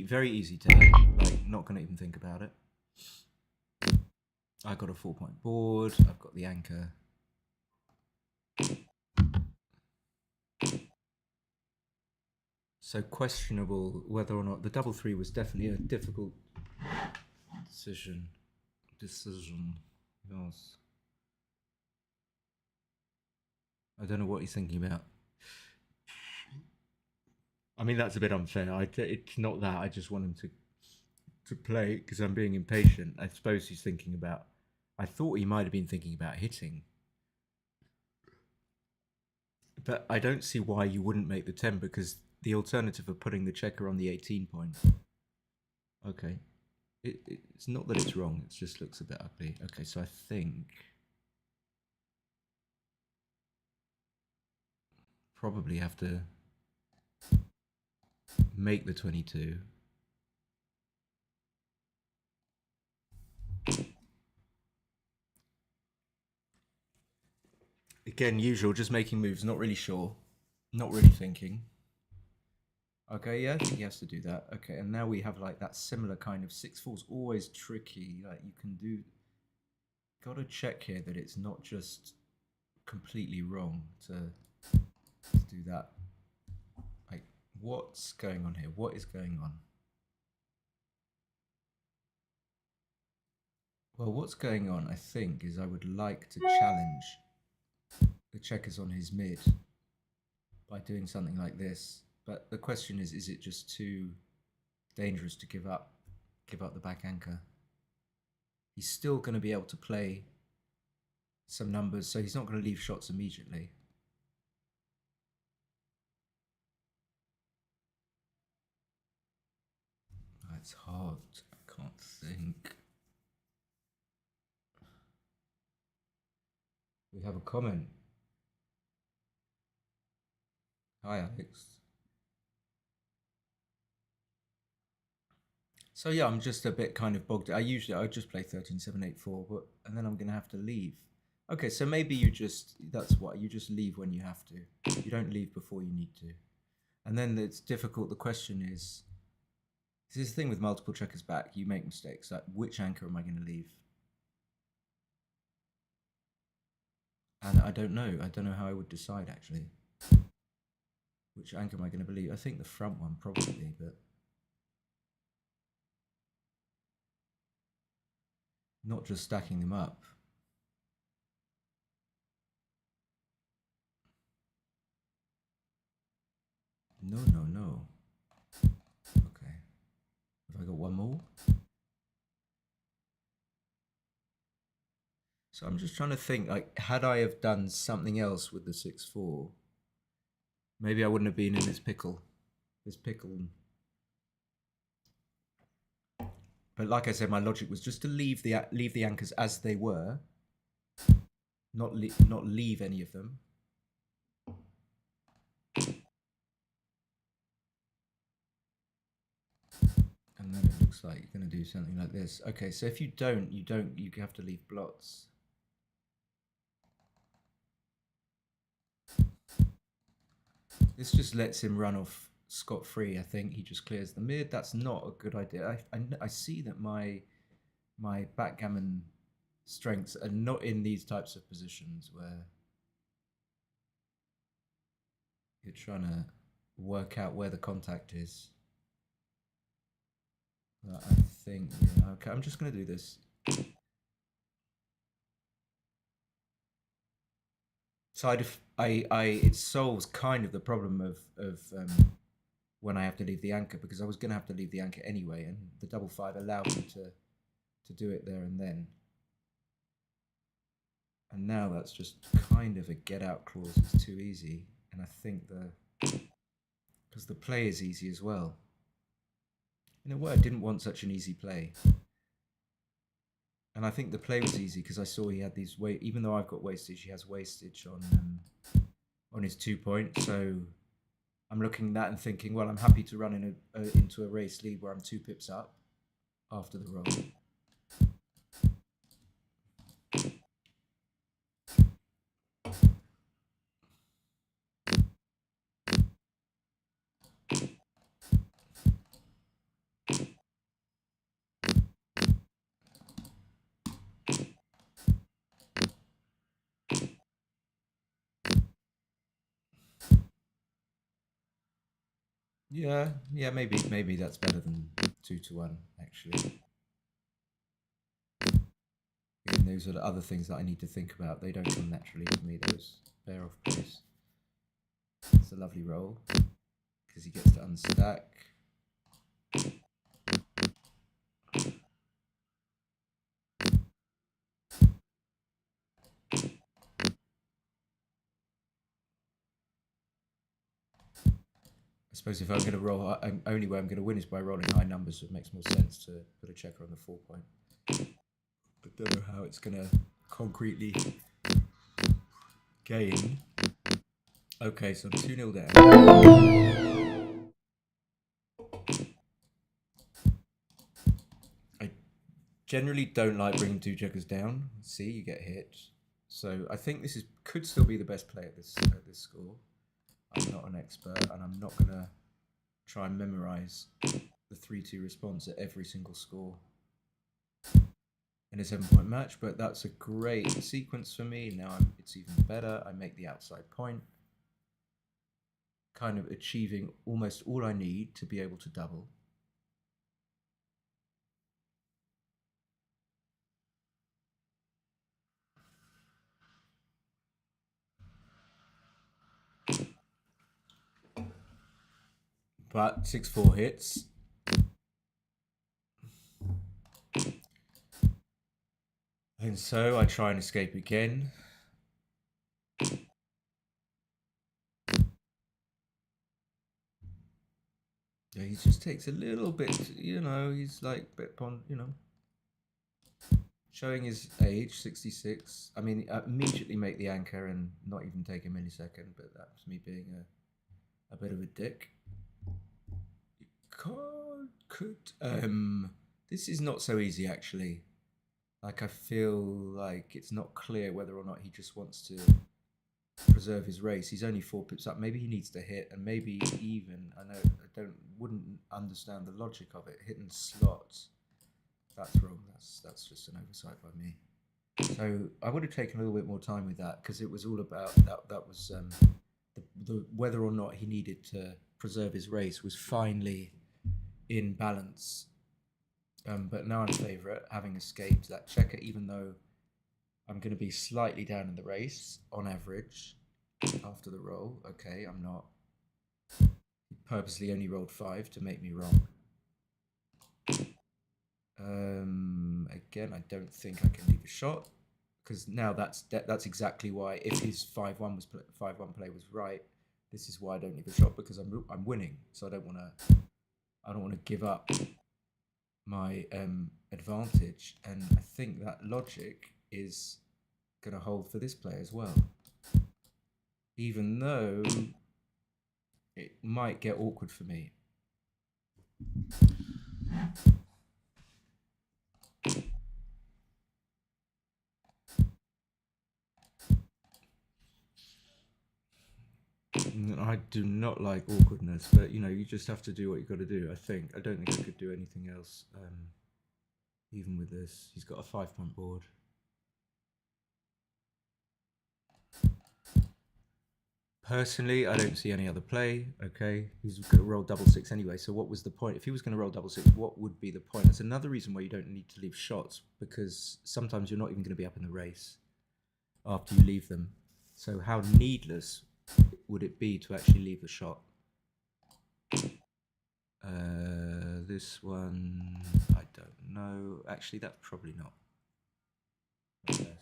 Very easy take, like not gonna even think about it. I got a 4 point board, I've got the anchor. So questionable whether or not the double 3 was definitely a difficult decision. Yes. I don't know what he's thinking about. I mean, that's a bit unfair. It's not that. I just want him to play because I'm being impatient. I suppose he's thinking about... I thought he might have been thinking about hitting. But I don't see why you wouldn't make the 10, because the alternative of putting the checker on the 18 point. Okay. It's not that it's wrong. It just looks a bit ugly. Okay, so I think... probably have to make the 22. Again, usual, just making moves, not really sure. Not really thinking. Okay, yeah, I think he has to do that. Okay, and now we have like that similar kind of 6-4's always tricky. Like you can do... Gotta check here that it's not just completely wrong to do that. Like, what's going on here? What is going on? Well, what's going on, I think, is I would like to challenge the checkers on his mid by doing something like this. But the question is it just too dangerous to give up the back anchor? He's still going to be able to play some numbers, so he's not going to leave shots immediately. it's hard. I can't think. We have a comment. Hi, Alex. So yeah, I'm just a bit kind of bogged. I just play 13-7-8-4, but and then I'm gonna have to leave. Okay, so maybe you just you just leave when you have to. You don't leave before you need to. And then it's difficult. The question is, this is the thing with multiple checkers back. You make mistakes. Like, which anchor am I going to leave? And I don't know. I don't know how I would decide actually. Which anchor am I going to believe? I think the front one probably, but not just stacking them up. No. Okay. Have I got one more? So I'm just trying to think, like, had I have done something else with the 6-4, maybe I wouldn't have been in this pickle. But like I said, my logic was just to leave the anchors as they were, not leave any of them. And then it looks like you're going to do something like this. Okay, so if you don't, you have to leave blots. This just lets him run off scot-free. I think he just clears the mid. That's not a good idea. I see that my backgammon strengths are not in these types of positions where you're trying to work out where the contact is. But I think, yeah, okay, I'm just going to do this. So it solves kind of the problem of when I have to leave the anchor, because I was going to have to leave the anchor anyway, and the 5-5 allowed me to do it there and then. And now that's just kind of a get out clause. It's too easy, and I think because the play is easy as well. In a way, I didn't want such an easy play. And I think the play was easy because I saw he had these even though I've got wastage, he has wastage on his 2 point. So I'm looking at that and thinking, well, I'm happy to run into a race lead where I'm 2 pips up after the roll. Yeah, maybe that's better than 2-1 actually. And those are the other things that I need to think about. They don't come naturally to me, those bear off plays. It's a lovely roll because he gets to unstack. I suppose if I'm going to roll, only way I'm going to win is by rolling high numbers, so it makes more sense to put a checker on the 4 point. But don't know how it's going to concretely gain. Okay, so I'm 2-0 down. I generally don't like bringing 2 checkers down. See, you get hit. So I think this could still be the best play at this score. I'm not an expert, and I'm not going to try and memorize the 3-2 response at every single score in a 7-point match, but that's a great sequence for me. Now it's even better. I make the outside point, kind of achieving almost all I need to be able to double. But 6-4 hits. And so I try and escape again. So he just takes a little bit, you know, he's like bit upon, you know, showing his age, 66. I mean, immediately make the anchor and not even take a millisecond, but that's me being a bit of a dick. This is not so easy, actually. Like, I feel like it's not clear whether or not he just wants to preserve his race. He's only 4 pips up. Maybe he needs to hit, and maybe even, I know I wouldn't understand the logic of it, hitting slots. That's wrong. That's just an oversight by me. So I would have taken a little bit more time with that, because it was all about that was the whether or not he needed to preserve his race was finally in balance. But now I'm favourite, having escaped that checker, even though I'm going to be slightly down in the race on average after the roll. Okay, I'm not. He purposely only rolled 5 to make me wrong. Again, I don't think I can leave a shot, because now that's exactly why, if his 5-1 play was right, this is why I don't leave a shot, because I'm winning, so I don't want to give up my advantage, and I think that logic is going to hold for this play as well, even though it might get awkward for me. I do not like awkwardness, but you know, you just have to do what you got to do. I don't think I could do anything else. Even with this, he's got a 5-point board. Personally, I don't see any other play. Okay, he's going to roll double 6 anyway. So what was the point? If he was going to roll double 6, what would be the point? That's another reason why you don't need to leave shots, because sometimes you're not even going to be up in the race after you leave them. So how needless would it be to actually leave a shot? This one, I don't know. Actually, that's probably not the best.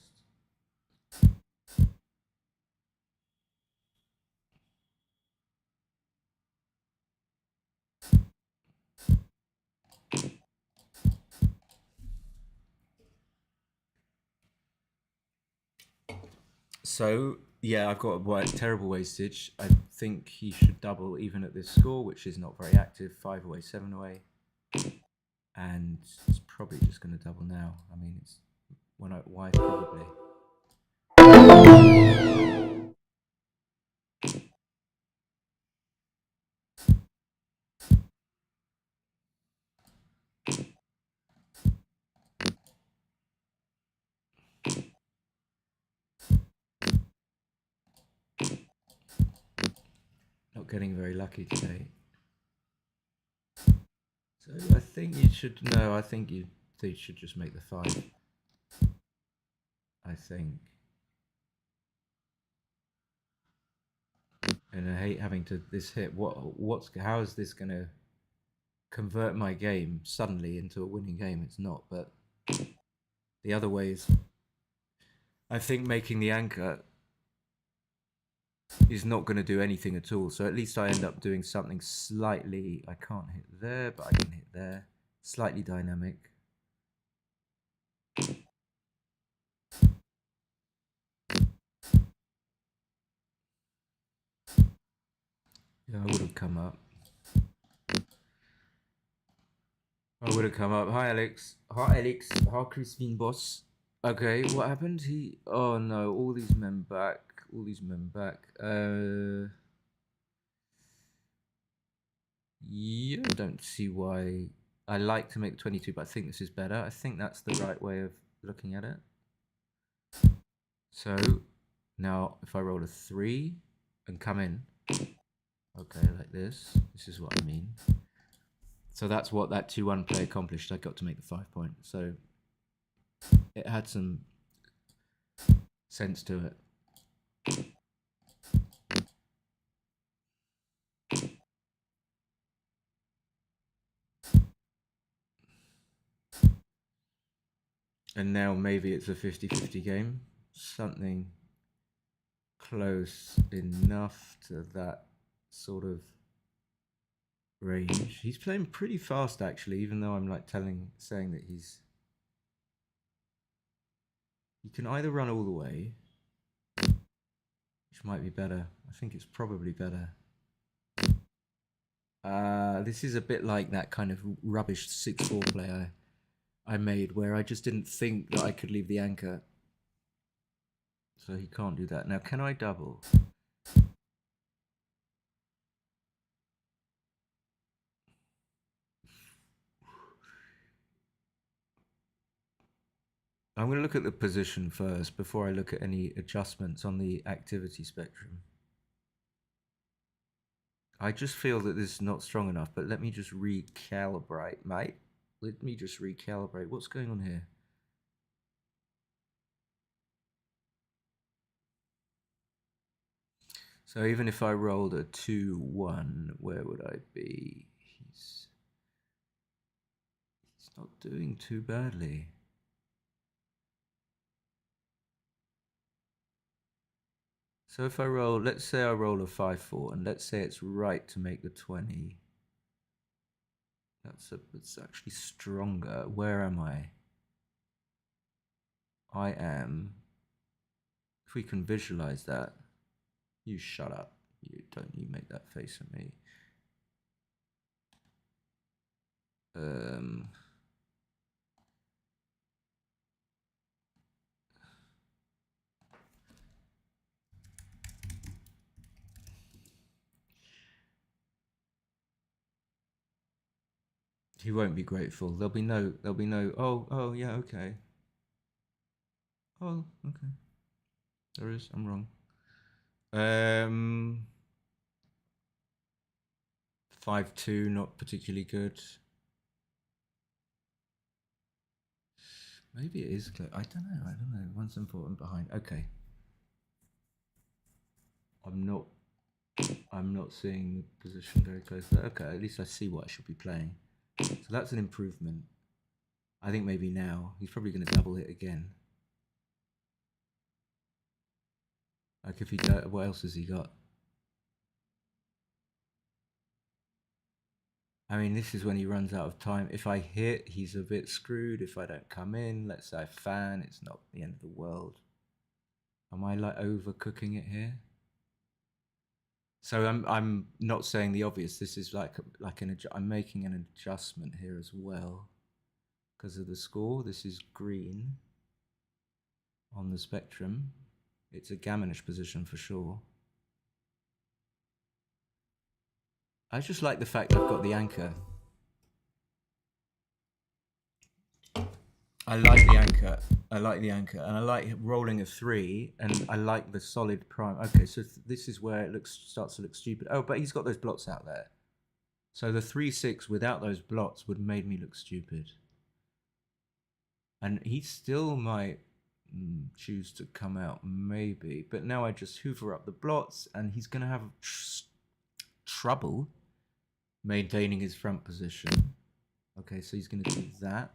So, yeah, I've got a terrible wastage. I think he should double even at this score, which is not very active. 5 away, 7 away. And it's probably just going to double now. I mean, it's why probably. Not getting very lucky today. So I think you should, no, I think you should just make the 5. I think. And I hate having to this hit. How is this going to convert my game suddenly into a winning game? It's not, but the other way is, I think making the anchor is not going to do anything at all. So at least I end up doing something slightly, I can't hit there, but I can hit there. Slightly dynamic. Yeah, I would have come up. Hi, Alex. Hi, Crispin Boss. Okay, what happened? Oh no, all these men back. Yeah, I don't see why. I like to make 22, but I think this is better. I think that's the right way of looking at it. So now if I roll a 3 and come in, okay, like this is what I mean. So that's what that 2-1 play accomplished. I got to make the 5 point. So it had some sense to it. And now maybe it's a 50-50 game. Something close enough to that sort of range. He's playing pretty fast actually, even though I'm like saying that he's. You can either run all the way, which might be better. I think it's probably better. This is a bit like that kind of rubbish 6-4 play I made, where I just didn't think that I could leave the anchor. So he can't do that. Now, can I double? I'm going to look at the position first before I look at any adjustments on the activity spectrum. I just feel that this is not strong enough, but let me just recalibrate, mate. Let me just recalibrate. What's going on here? So even if I rolled a 2-1, where would I be? He's not doing too badly. So if I roll, let's say I roll a 5-4, and let's say it's right to make the 20. It's actually stronger. Where am I? I am. If we can visualize that. You shut up. You make that face at me. He won't be grateful. There'll be no, oh yeah, okay. Oh, okay. There is, I'm wrong. 5-2, not particularly good. Maybe it is close. I don't know. One's important behind. Okay. I'm not seeing the position very close, but okay, at least I see what I should be playing. So that's an improvement. I think maybe now he's probably going to double it again. Like if he does, what else has he got? I mean, this is when he runs out of time. If I hit, he's a bit screwed. If I don't come in, let's say I fan, it's not the end of the world. Am I like overcooking it here? So I'm not saying the obvious. This is I'm making an adjustment here as well because of the score. This is green on the spectrum. It's a gammonish position for sure. I just like the fact I've got the anchor. I like the anchor, and I like rolling a 3, and I like the solid prime. Okay, so this is where it starts to look stupid. Oh, but he's got those blots out there. So the 3-6 without those blots would have made me look stupid. And he still might choose to come out, maybe. But now I just hoover up the blots, and he's going to have trouble maintaining his front position. Okay, so he's going to do that.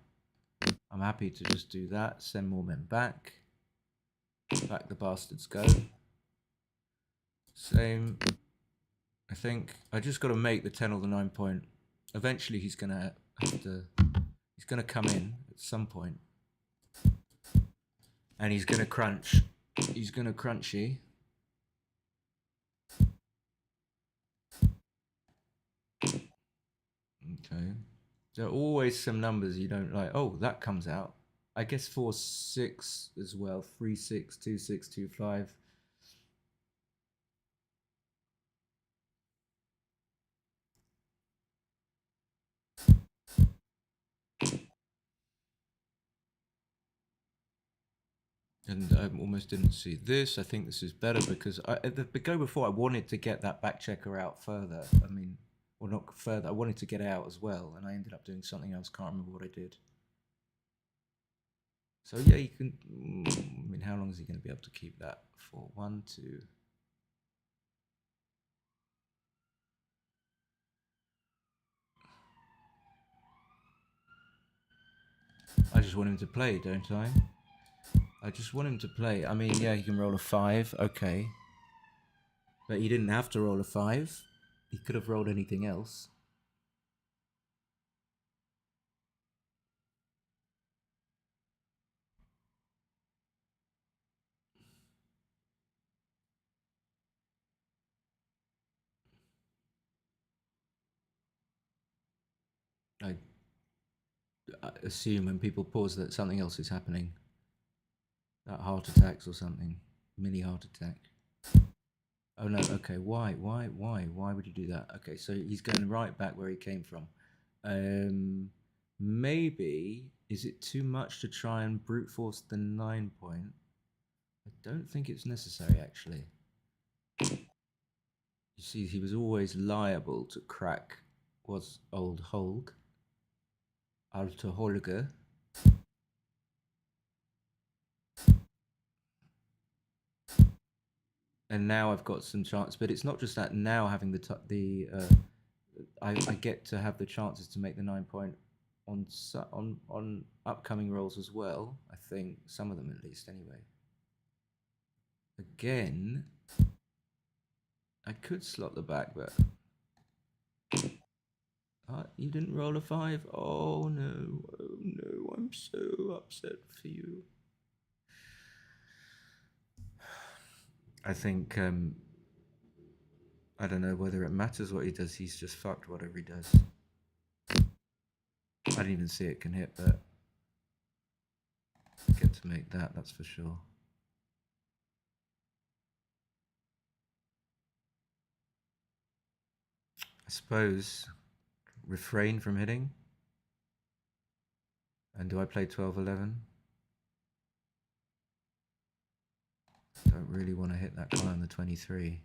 I'm happy to just do that. Send more men back. Back the bastards go. Same. I think I just got to make the 10 or the 9 point. Eventually he's going to have to... He's going to come in at some point. And he's going to crunch. He's going to crunchy. Okay. There are always some numbers you don't like. Oh, that comes out. I guess 4-6 as well. 3-6, 2-6, 2-5. And I almost didn't see this. I think this is better because the go before I wanted to get that back checker out further. I mean, or not further. I wanted to get it out as well, and I ended up doing something else. Can't remember what I did. So yeah, you can. I mean, how long is he going to be able to keep that for? 1, 2. I just want him to play, don't I? I just want him to play. I mean, yeah, he can roll a 5, okay. But he didn't have to roll a 5. He could have rolled anything else. assume when people pause that something else is happening. That heart attacks or something. Mini heart attack. Oh no, okay, why would you do that? Okay, so he's going right back where he came from. Maybe, is it too much to try and brute force the 9 point? I don't think it's necessary, actually. You see, he was always liable to crack, was old Holg. Alte Holger. And now I've got some chance, but it's not just that. Now having I get to have the chances to make the 9 point on upcoming rolls as well. I think some of them at least, anyway. Again, I could slot the back, but you didn't roll a 5. Oh no! Oh no! I'm so upset for you. I think I don't know whether it matters what he does. He's just fucked whatever he does. I didn't even see it can hit, but I get to make that. That's for sure. I suppose refrain from hitting. And do I play 12-11? Don't really want to hit that guy on the 23.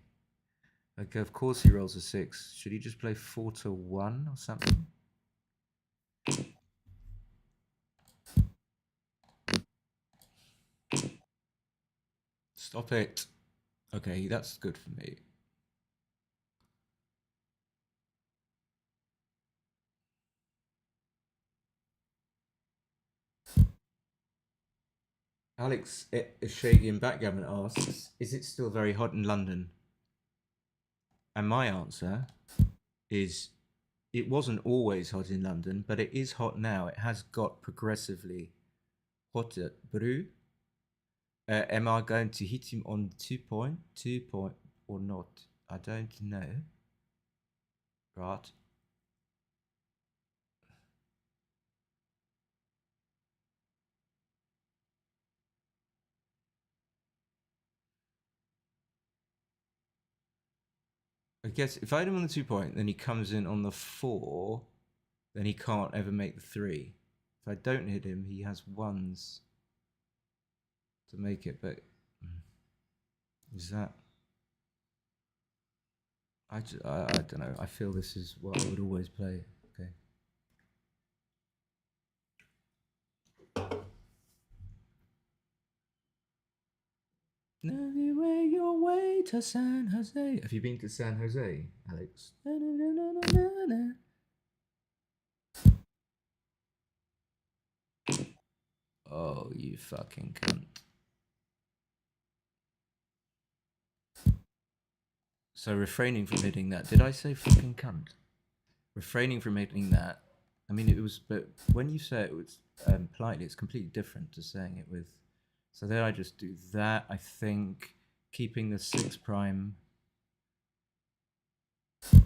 Like, of course he rolls a 6. Should he just play 4-1 or something? Stop it. Okay, that's good for me. Alex Shagian Backgammon asks, is it still very hot in London? And my answer is, it wasn't always hot in London, but it is hot now. It has got progressively hotter. Brew. Am I going to hit him on 2 point? 2 point or not? I don't know. Right. I guess if I hit him on the 2 point, then he comes in on the 4, then he can't ever make the 3. If I don't hit him, he has 1s to make it, but is that... I don't know. I feel this is what I would always play. Okay. Navigate your way to San Jose. Have you been to San Jose, Alex? Oh, you fucking cunt. So refraining from hitting that. Did I say fucking cunt? Refraining from hitting that. I mean, it was, but when you say it was politely, it's completely different to saying it with. So there I just do that. I think keeping the 6 prime. Oh,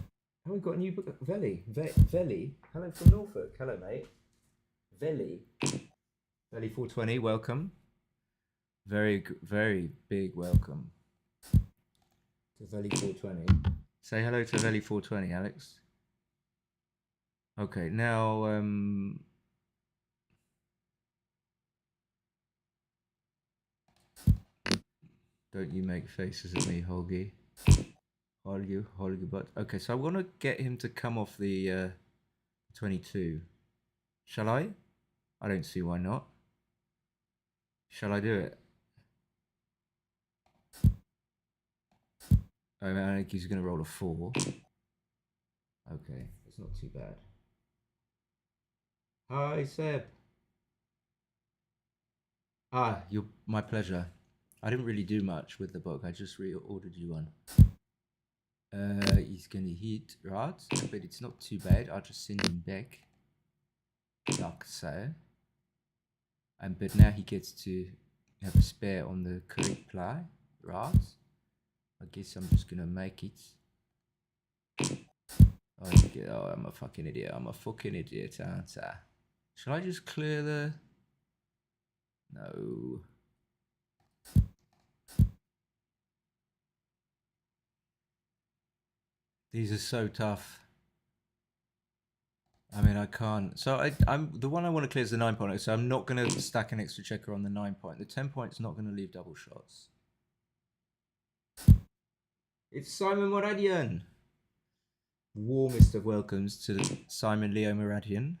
we got a new book. Veli. Veli. Hello from Norfolk. Hello, mate. Veli. Veli 420, welcome. Very, very big welcome to Veli 420. Say hello to Veli 420, Alex. Okay, now don't you make faces at me, Holgi. Holgi butt. Okay, so I want to get him to come off the 22. Shall I? I don't see why not. Shall I do it? I think he's going to roll a 4. Okay, it's not too bad. Hi, Seb. You're my pleasure. I didn't really do much with the book. I just reordered you one. He's gonna hit, right? But it's not too bad. I'll just send him back, like so. But now he gets to have a spare on the correct play, right? I guess I'm just gonna make it. Oh, I'm a fucking idiot. I'm a fucking idiot, aren't I? Shall I just clear the... No. These are so tough. I mean, I can't. So I'm the one I want to clear is the 9 point. So I'm not going to stack an extra checker on the 9 point. The 10 point's not going to leave double shots. It's Simon Moradian. Warmest of welcomes to Simon Leo Moradian.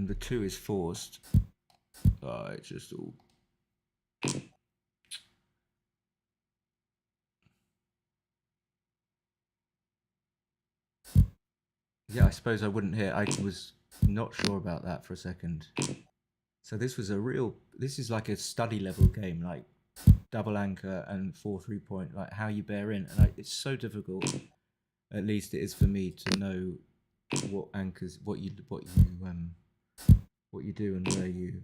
The 2 is forced. Oh, it's just all... Yeah, I suppose I wouldn't hit. I was not sure about that for a second. So this was a real... This is like a study level game, like double anchor and 4 3-point, like how you bear in. And it's so difficult, at least it is for me, to know what anchors, what you do and where you...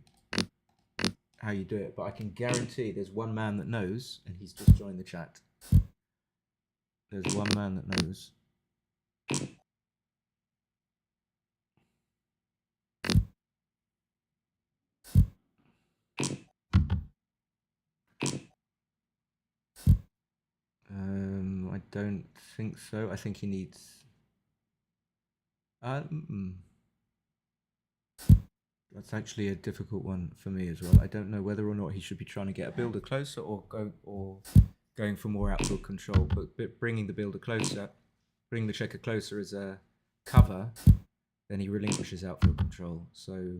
how you do it, but I can guarantee there's one man that knows, and he's just joined the chat. There's one man that knows. I don't think so. I think he needs... That's actually a difficult one for me as well. I don't know whether or not he should be trying to get a builder closer or going for more outfield control, but bringing the builder closer, bringing the checker closer as a cover, then he relinquishes outfield control. So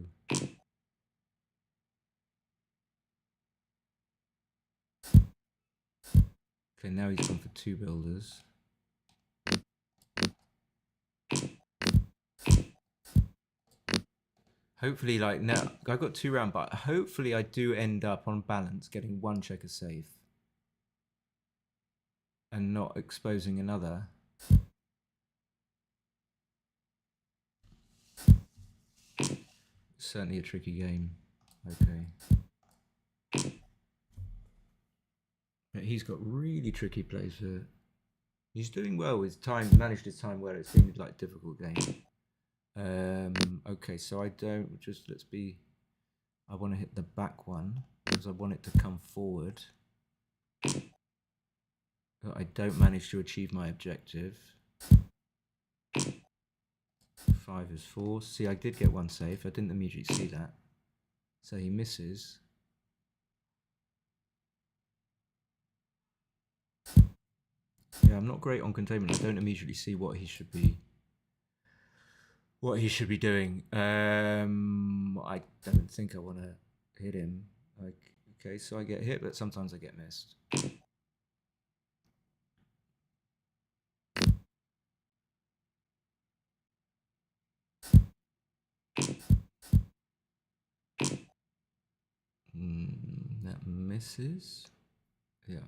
okay, now he's gone for 2 builders. Hopefully, like now, I got 2 round, but hopefully I do end up on balance getting 1 checker safe and not exposing another. Certainly a tricky game. Okay. But he's got really tricky plays here. He's doing well with time, managed his time well. It seemed like a difficult game. Okay, so I don't just, I want to hit the back one because I want it to come forward. But I don't manage to achieve my objective. 5 is 4. See, I did get 1 safe. I didn't immediately see that. So he misses. Yeah, I'm not great on containment. I don't immediately see what he should be doing. I don't think I want to hit him. Like, okay, so I get hit, but sometimes I get missed. That misses. Yeah.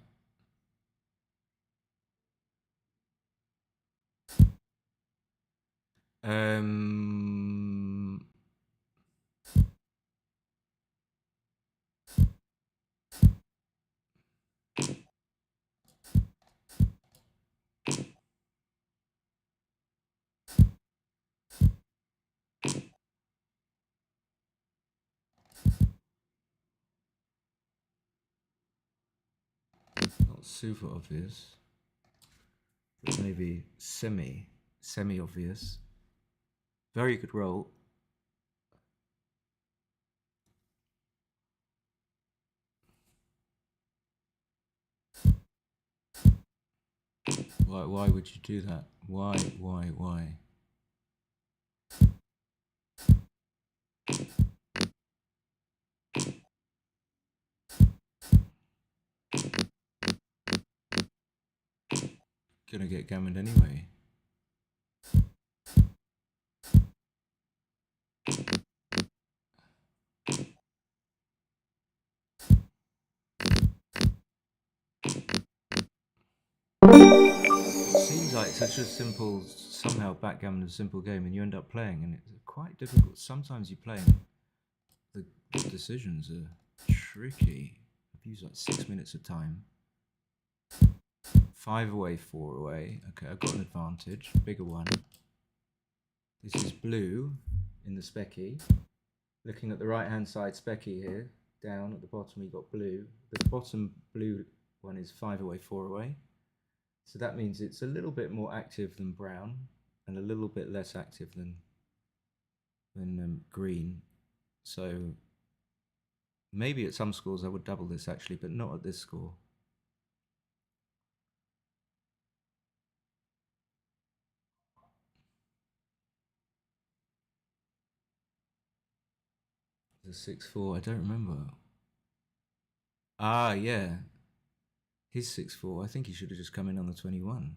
Not super obvious, but maybe semi-obvious. Very good roll. Why would you do that? Why? Gonna get gammoned anyway. It seems like such a simple, somehow backgammon is a simple game, and you end up playing, and it's quite difficult. Sometimes you play, and the decisions are tricky. I've used like 6 minutes of time. 5 away, 4 away. Okay, I've got an advantage. Bigger one. This is blue in the specky. Looking at the right-hand side specky here, down at the bottom we got blue. The bottom blue one is 5 away, 4 away. So that means it's a little bit more active than brown and a little bit less active than green. So maybe at some scores I would double this actually, but not at this score. The 6-4, I don't remember. Ah, yeah. His 6-4, I think he should have just come in on the 21.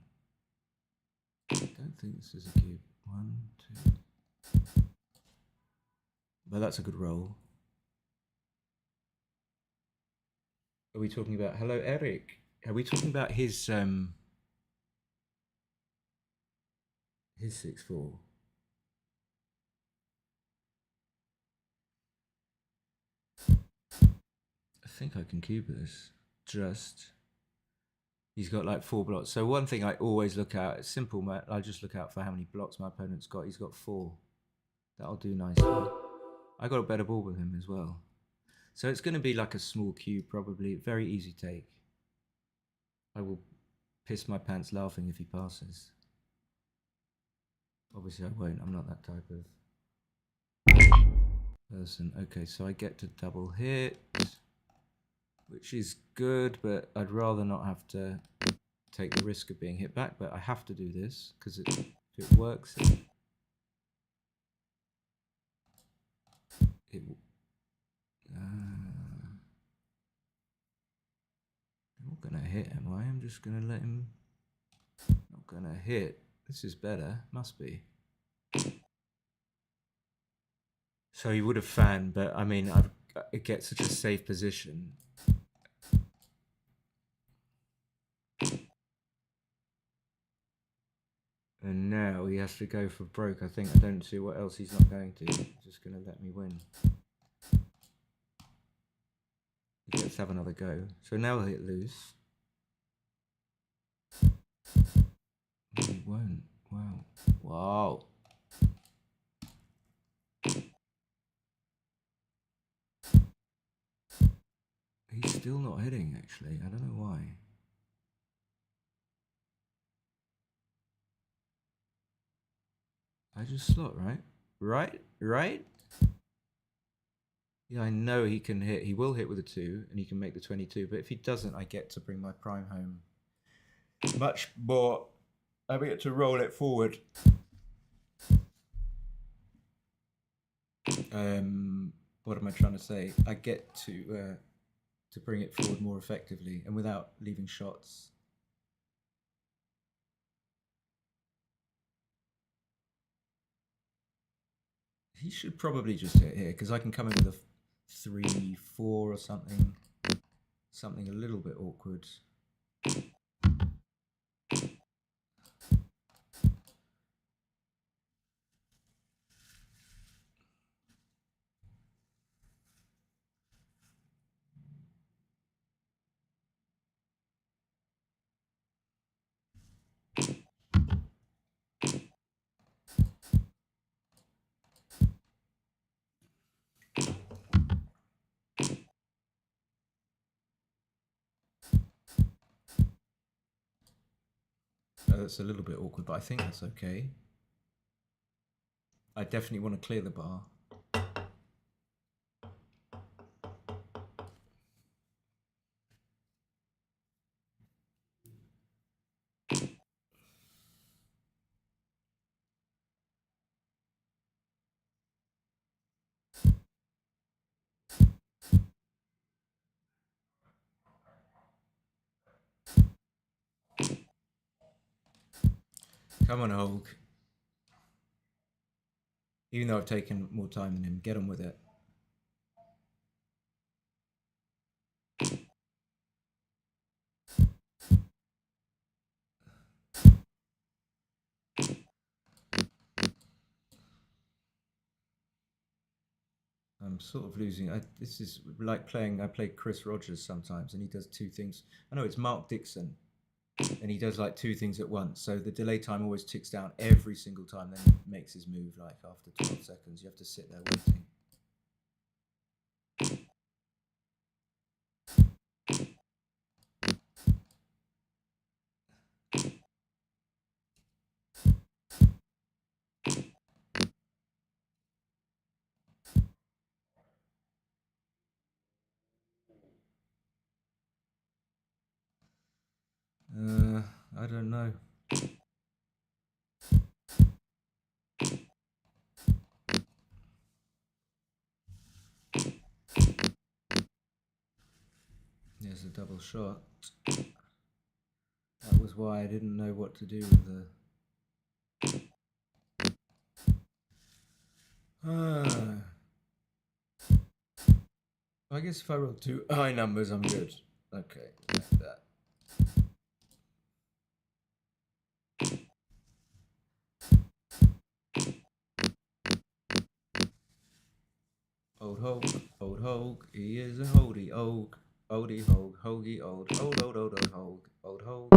I don't think this is a cube. 1, 2. But that's a good roll. Are we talking about, hello Eric? Are we talking about his 6-4? I think I can cube this. He's got like 4 blocks. So one thing I always look at, it's simple, I just look out for how many blocks my opponent's got. He's got 4. That'll do nicely. I got a better ball with him as well. So it's going to be like a small cube, probably. Very easy take. I will piss my pants laughing if he passes. Obviously I won't. I'm not that type of person. Okay, so I get to double hit, which is good, but I'd rather not have to take the risk of being hit back. But I have to do this because if it works, I'm not gonna hit, am I? I'm just gonna let him. Not gonna hit. This is better. Must be. So he would have fanned, but I mean, it gets such a safe position. And now he has to go for broke. I think I don't see what else he's not going to. He's just gonna let me win. He gets to have another go. So now he'll hit loose. He won't. Wow. Wow. He's still not hitting, actually. I don't know why. I just slot, right? Right? Yeah, I know he can hit. He will hit with a 2, and he can make the 22. But if he doesn't, I get to bring my prime home much more. I get to roll it forward. What am I trying to say? I get to bring it forward more effectively and without leaving shots. He should probably just hit here because I can come in with a 3-4 or something. Something a little bit awkward. That's a little bit awkward, but I think that's okay. I definitely want to clear the bar. Come on, Hulk. Even though I've taken more time than him, get on with it. I'm sort of losing. This is like playing. I play Chris Rogers sometimes, and he does 2 things. I know it's Mark Dixon, And he does like two things at once. So the delay time always ticks down every single time, then he makes his move like after 12 seconds. You have to sit there waiting. I don't know. There's a double shot. That was why I didn't know what to do with the... I guess if I roll two high numbers, I'm good. Okay, like that. Old Hogue, he is a holdy old, oldie Hogue, hoagie old Hogue, old Hogue.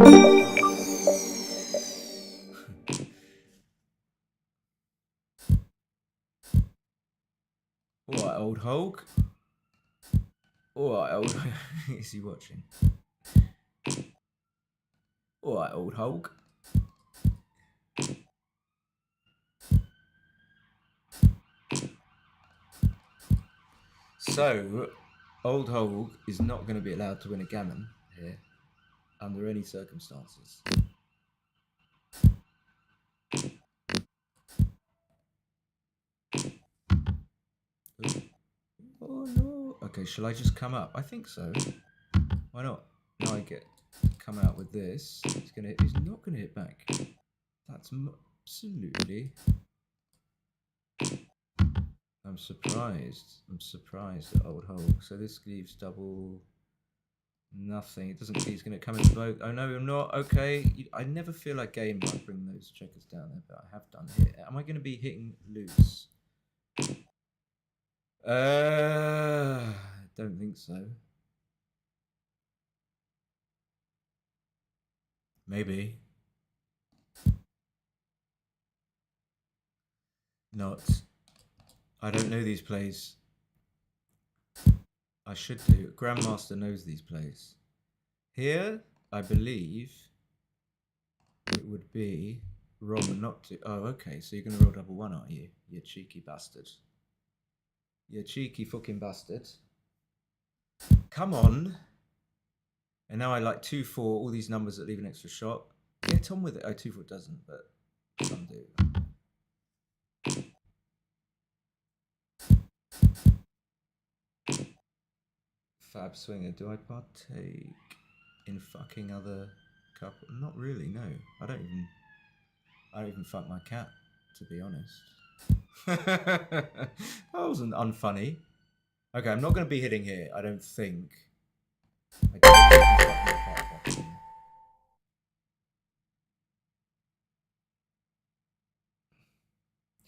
Alright, old Hogue. Alright, old. Is he watching? Alright, old Hogue. So, old Hogue is not going to be allowed to win a gammon here under any circumstances. Oh no. Okay, shall I just come up? I think so. Why not? Now I get to come out with this. He's not gonna hit back. That's absolutely. I'm surprised. I'm surprised at old Hulk. So this leaves double nothing. It doesn't. He's gonna come into both. Oh no, I'm not. Okay. I never feel like game like bring those checkers down there, but I have done here. Am I gonna be hitting loose? Don't think so. Maybe. Not. I don't know these plays. I should do. Grandmaster knows these plays. Here, I believe it would be wrong not to. Oh, okay. So you're going to roll double one, aren't you? You cheeky bastard. You cheeky fucking bastard. Come on. And now I like 2-4, all these numbers that leave an extra shot. Get on with it. Oh, 2-4 doesn't, but some do. Fab swinger. Do I partake in fucking other couple? Not really, no. I don't even fuck my cat, to be honest. That wasn't unfunny. Okay, I'm not going to be hitting here, I don't think. I don't think I'm fucking apart.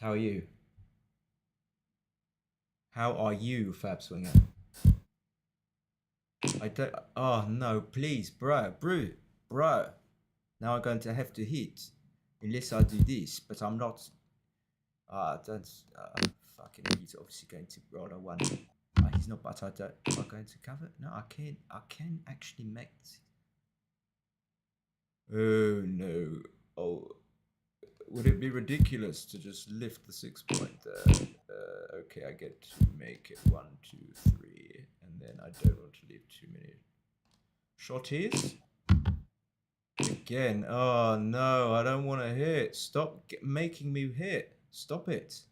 How are you? How are you, Fab Swinger? I don't. Oh no, please, bro. Now I'm going to have to hit, unless I do this. But I'm not. Don't. Fucking. He's obviously going to roll a one. He's not. But I don't. Am I going to cover? No, I can't. I can actually make. Oh no. Oh. Would it be ridiculous to just lift the 6 point there? Okay, I get to make it 1, 2, 3, and then I don't want to leave too many shotties. Again, oh no, I don't want to hit. Stop making me hit. Stop it.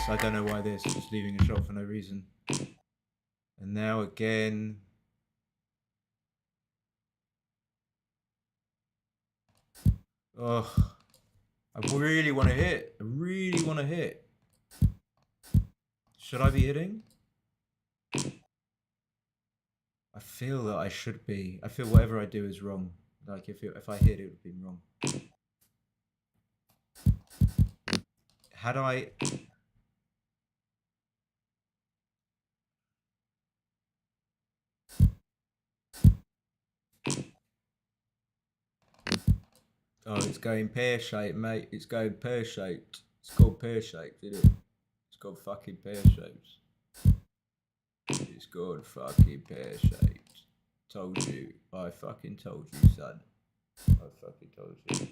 I don't know why this. Just leaving a shot for no reason. And now again. Oh, I really want to hit. I really want to hit. Should I be hitting? I feel that I should be. I feel whatever I do is wrong. Like if I hit, it would have been wrong. Had I... Oh, it's going pear-shaped, mate. It's going pear-shaped. It's called pear-shaped, isn't it? It's called fucking pear-shaped. It's called fucking pear-shaped. Told you. I fucking told you, son. I fucking told you.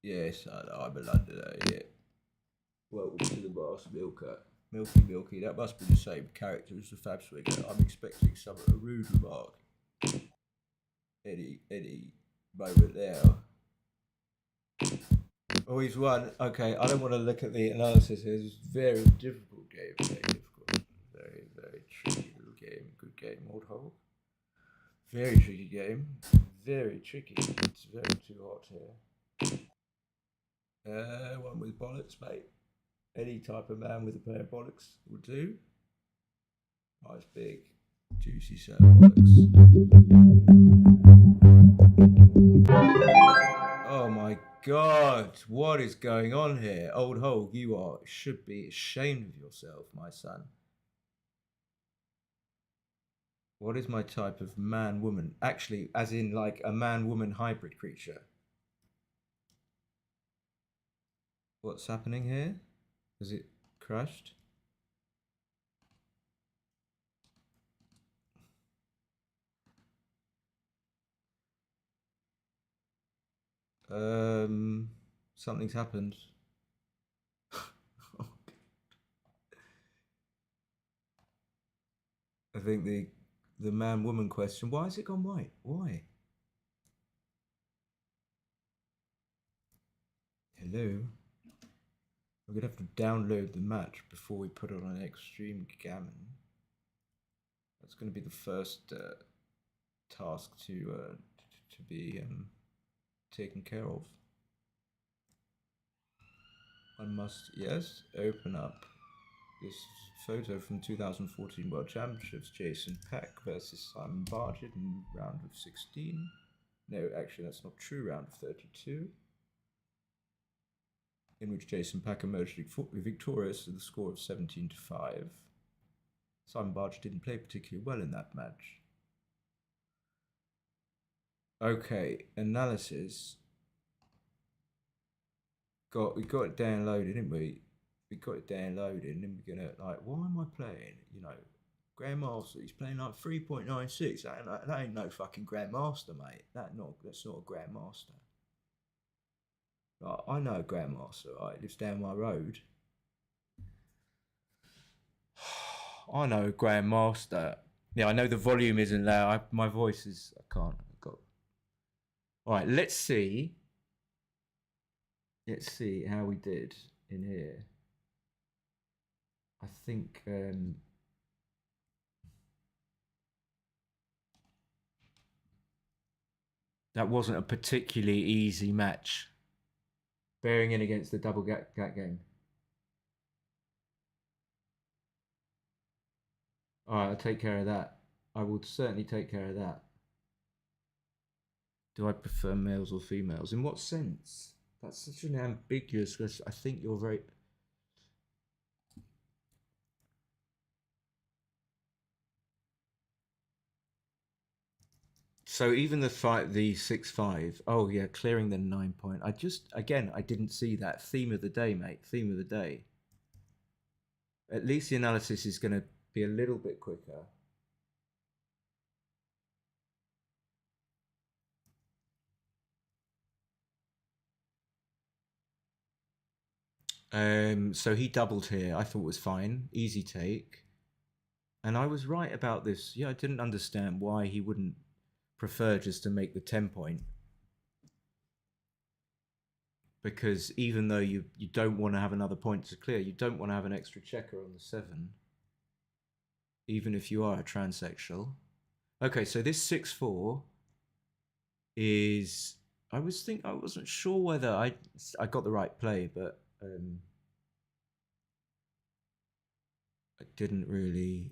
Yes, I'm a Londoner, yeah. Welcome to the Brass Milker. Milky Milky, that must be the same character as the Fab Swinger. I'm expecting some a rude remark. Any moment now. Oh, he's won. Okay, I don't want to look at the analysis here. It's a very difficult game. Very difficult. Very, very tricky little game. Good game, old hole. Very tricky game. Very tricky. It's very too hot here. One with bollocks, mate. Any type of man with a pair of bollocks will do. Nice big, juicy set of bollocks. Oh my God, what is going on here? Old Hole, you should be ashamed of yourself, my son. What is my type of man-woman? Actually, as in like a man-woman hybrid creature. What's happening here? Is it crashed? Something's happened. I think the man-woman question. Why has it gone white? Why? Hello. We're gonna have to download the match before we put it on Extreme Gammon. That's gonna be the first task to be taken care of. I must, yes, open up this photo from 2014 World Championships. Jason Peck versus Simon Bargett in round of 16. No, actually, that's not true. Round of 32, in which Jason Peck emerged victorious with a score of 17-5. Simon Bargett didn't play particularly well in that match. Okay, analysis. We got it downloaded, didn't we? We got it downloaded, and then we're gonna like, why am I playing? You know, Grandmaster. He's playing like 3.96. That ain't no fucking Grandmaster, mate. That's not a Grandmaster. Like, I know a Grandmaster. Right, lives down my road. I know a Grandmaster. Yeah, I know the volume isn't loud. My voice is. I can't. All right, let's see. Let's see how we did in here. I think that wasn't a particularly easy match. Bearing in against the double gat game. All right, I'll take care of that. I will certainly take care of that. Do I prefer males or females? In what sense? That's such an ambiguous question. I think you're very... So even the 6-5. Oh yeah, clearing the 9 point. I didn't see that. Theme of the day, mate. Theme of the day. At least the analysis is going to be a little bit quicker. So he doubled here. I thought it was fine. Easy take. And I was right about this. Yeah, I didn't understand why he wouldn't prefer just to make the 10 point. Because even though you don't want to have another point to clear, you don't want to have an extra checker on the 7. Even if you are a transsexual. Okay, so this 6-4 is... I wasn't sure whether I got the right play, but I didn't really...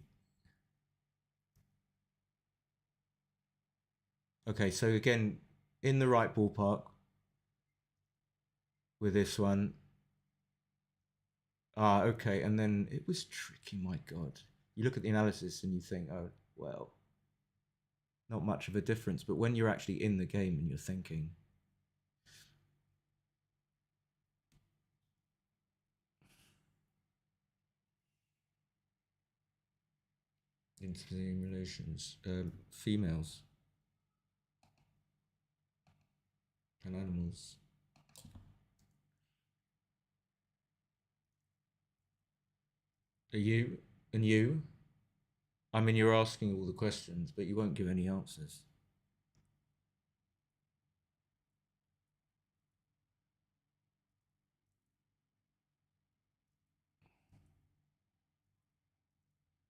Okay, so again, in the right ballpark with this one. Okay, and then it was tricky, my God. You look at the analysis and you think, oh, well. not much of a difference. But when you're actually in the game and you're thinking, intervening relations, females and animals. Are you and you? I mean, you're asking all the questions, but you won't give any answers.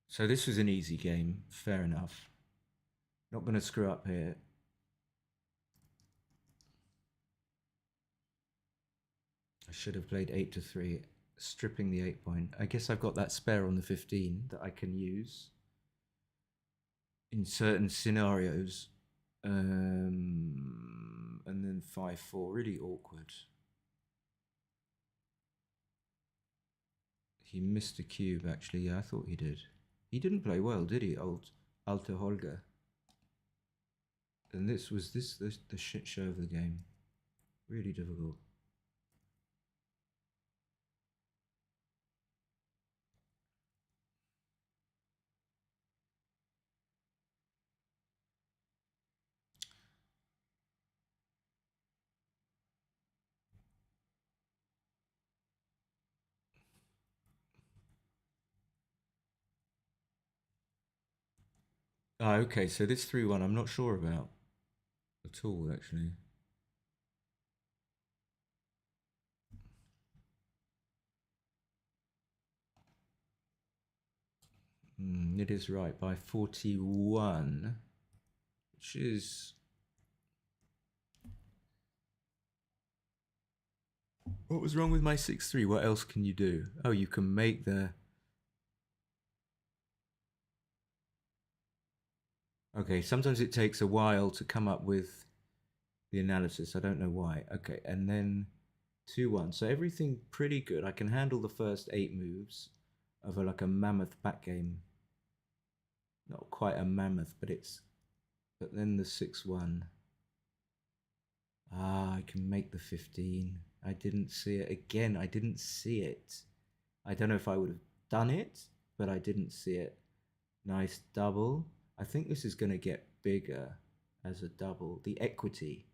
So this was an easy game, fair enough. Not going to screw up here. I should have played 8 to 3, stripping the 8 point. I guess I've got that spare on the 15 that I can use in certain scenarios. And then 5-4, really awkward. He missed a cube, actually. Yeah, I thought he did. He didn't play well, did he, old Alter Holger? And this was the shit show of the game. Really difficult. Ah, okay, so this 3-1 I'm not sure about at all, actually. It is right, by 41, which is... What was wrong with my 6-3? What else can you do? Oh, you can make the... Okay, sometimes it takes a while to come up with the analysis. I don't know why. Okay, and then 2-1. So everything pretty good. I can handle the first 8 moves of like a mammoth back game. Not quite a mammoth, but it's... But then the 6-1. Ah, I can make the 15. I didn't see it. Again, I didn't see it. I don't know if I would have done it, but I didn't see it. Nice double. I think this is going to get bigger as a double. The equity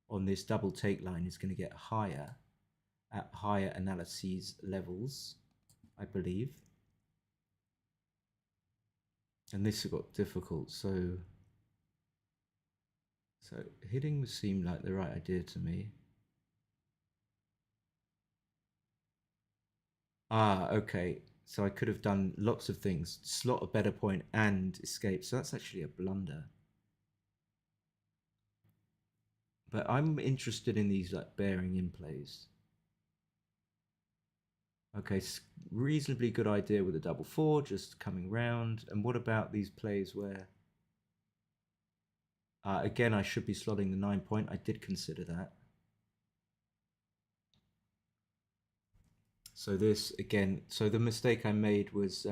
on this double take line is going to get higher at higher analyses levels, I believe. And this got difficult, so hitting seemed like the right idea to me. Ah, okay. So I could have done lots of things. Slot a better point and escape. So that's actually a blunder. But I'm interested in these like bearing in plays. Okay, reasonably good idea with a double 4, just coming round. And what about these plays where... again, I should be slotting the 9 point. I did consider that. So this, again, so the mistake I made was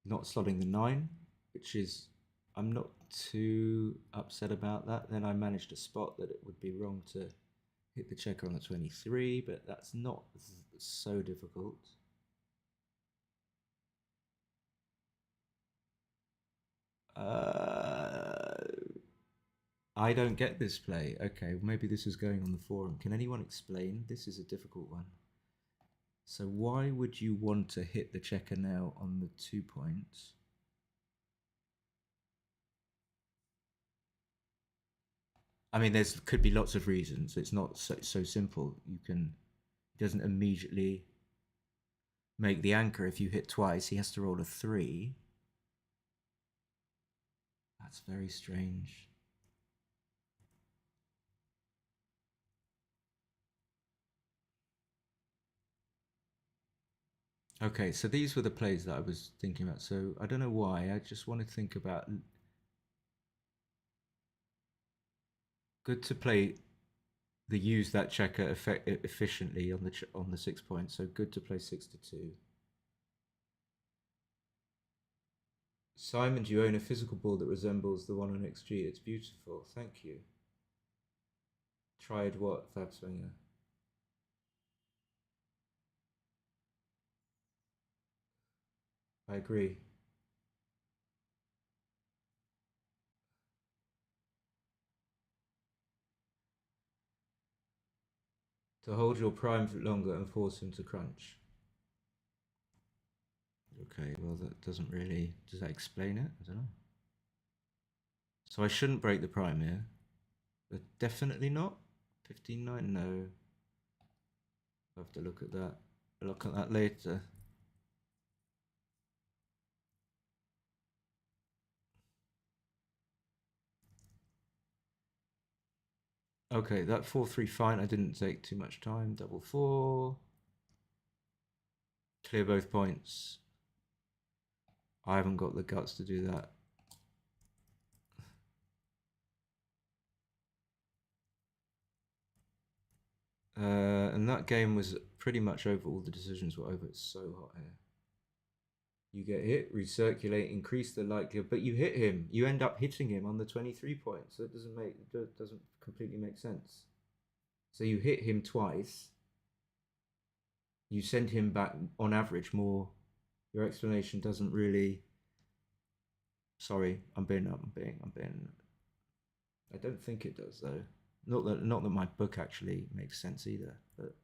not slotting the 9, which is... I'm not too upset about that. Then I managed to spot that it would be wrong to hit the checker on the 23, but that's not so difficult. I don't get this play. Okay, maybe this is going on the forum. Can anyone explain? This is a difficult one. So why would you want to hit the checker now on the 2 points? I mean, could be lots of reasons. It's not so simple. It doesn't immediately make the anchor. If you hit twice, he has to roll a 3. That's very strange. Okay, so these were the plays that I was thinking about. So I don't know why. I just want to think about... Good to play use that checker efficiently on the 6 points. So good to play 6 to 2. Simon, do you own a physical ball that resembles the one on XG? It's beautiful. Thank you. Tried what, Fab Swinger? I agree. To hold your prime for longer and force him to crunch. Okay, well that doesn't really... Does that explain it? I don't know. So I shouldn't break the prime here. But definitely not. 15.9, no. I'll have to look at that. I'll look at that later. Okay, that 4-3 fine. I didn't take too much time. Double 4. Clear both points. I haven't got the guts to do that. And that game was pretty much over. All the decisions were over. It's so hot here. You get hit, recirculate, increase the likelihood, but you hit him. You end up hitting him on the 23 points. So it doesn't completely make sense. So you hit him twice. You send him back on average more. Your explanation doesn't really. Sorry, I'm being. I don't think it does though. Not that my book actually makes sense either, but.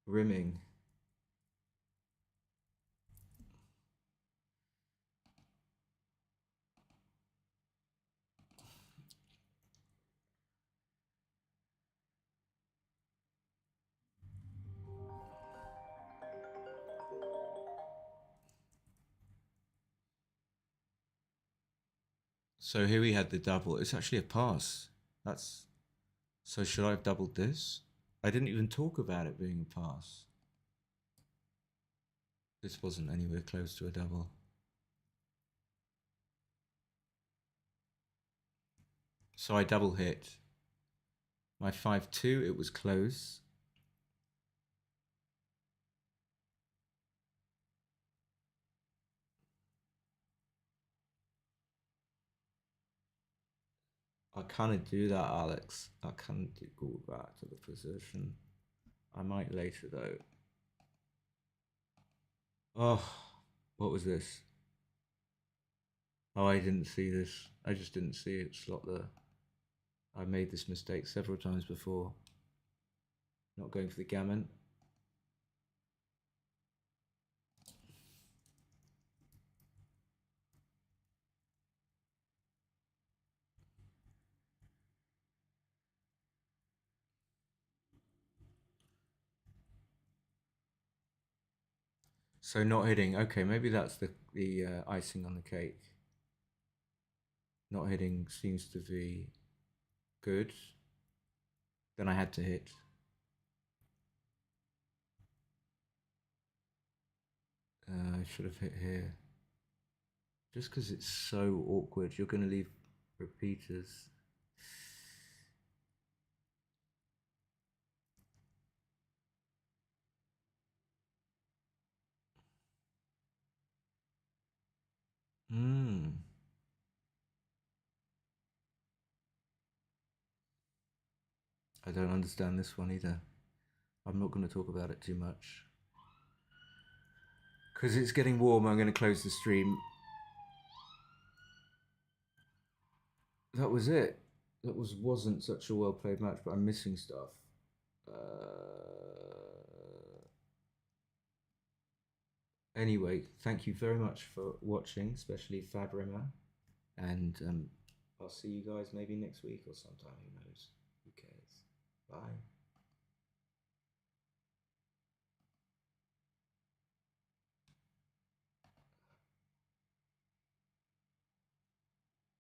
Rimming. So here we had the double. It's actually a pass. That's. So should I have doubled this? I didn't even talk about it being a pass. This wasn't anywhere close to a double. So I double hit. My 5-2, it was close. I can't do that, Alex. I can't go back to the position. I might later though. Oh, what was this? Oh, I didn't see this. I just didn't see it slot there. I made this mistake several times before. Not going for the gammon. So not hitting. Okay, maybe that's the icing on the cake. Not hitting seems to be good. Then I had to hit. I should have hit here. Just because it's so awkward, you're going to leave repeaters. I don't understand this one either. I'm not going to talk about it too much. Because it's getting warm, I'm going to close the stream. That was it. That wasn't such a well played match, but I'm missing stuff. Anyway, thank you very much for watching, especially Fabrima. And I'll see you guys maybe next week or sometime. Who knows? Who cares? Bye.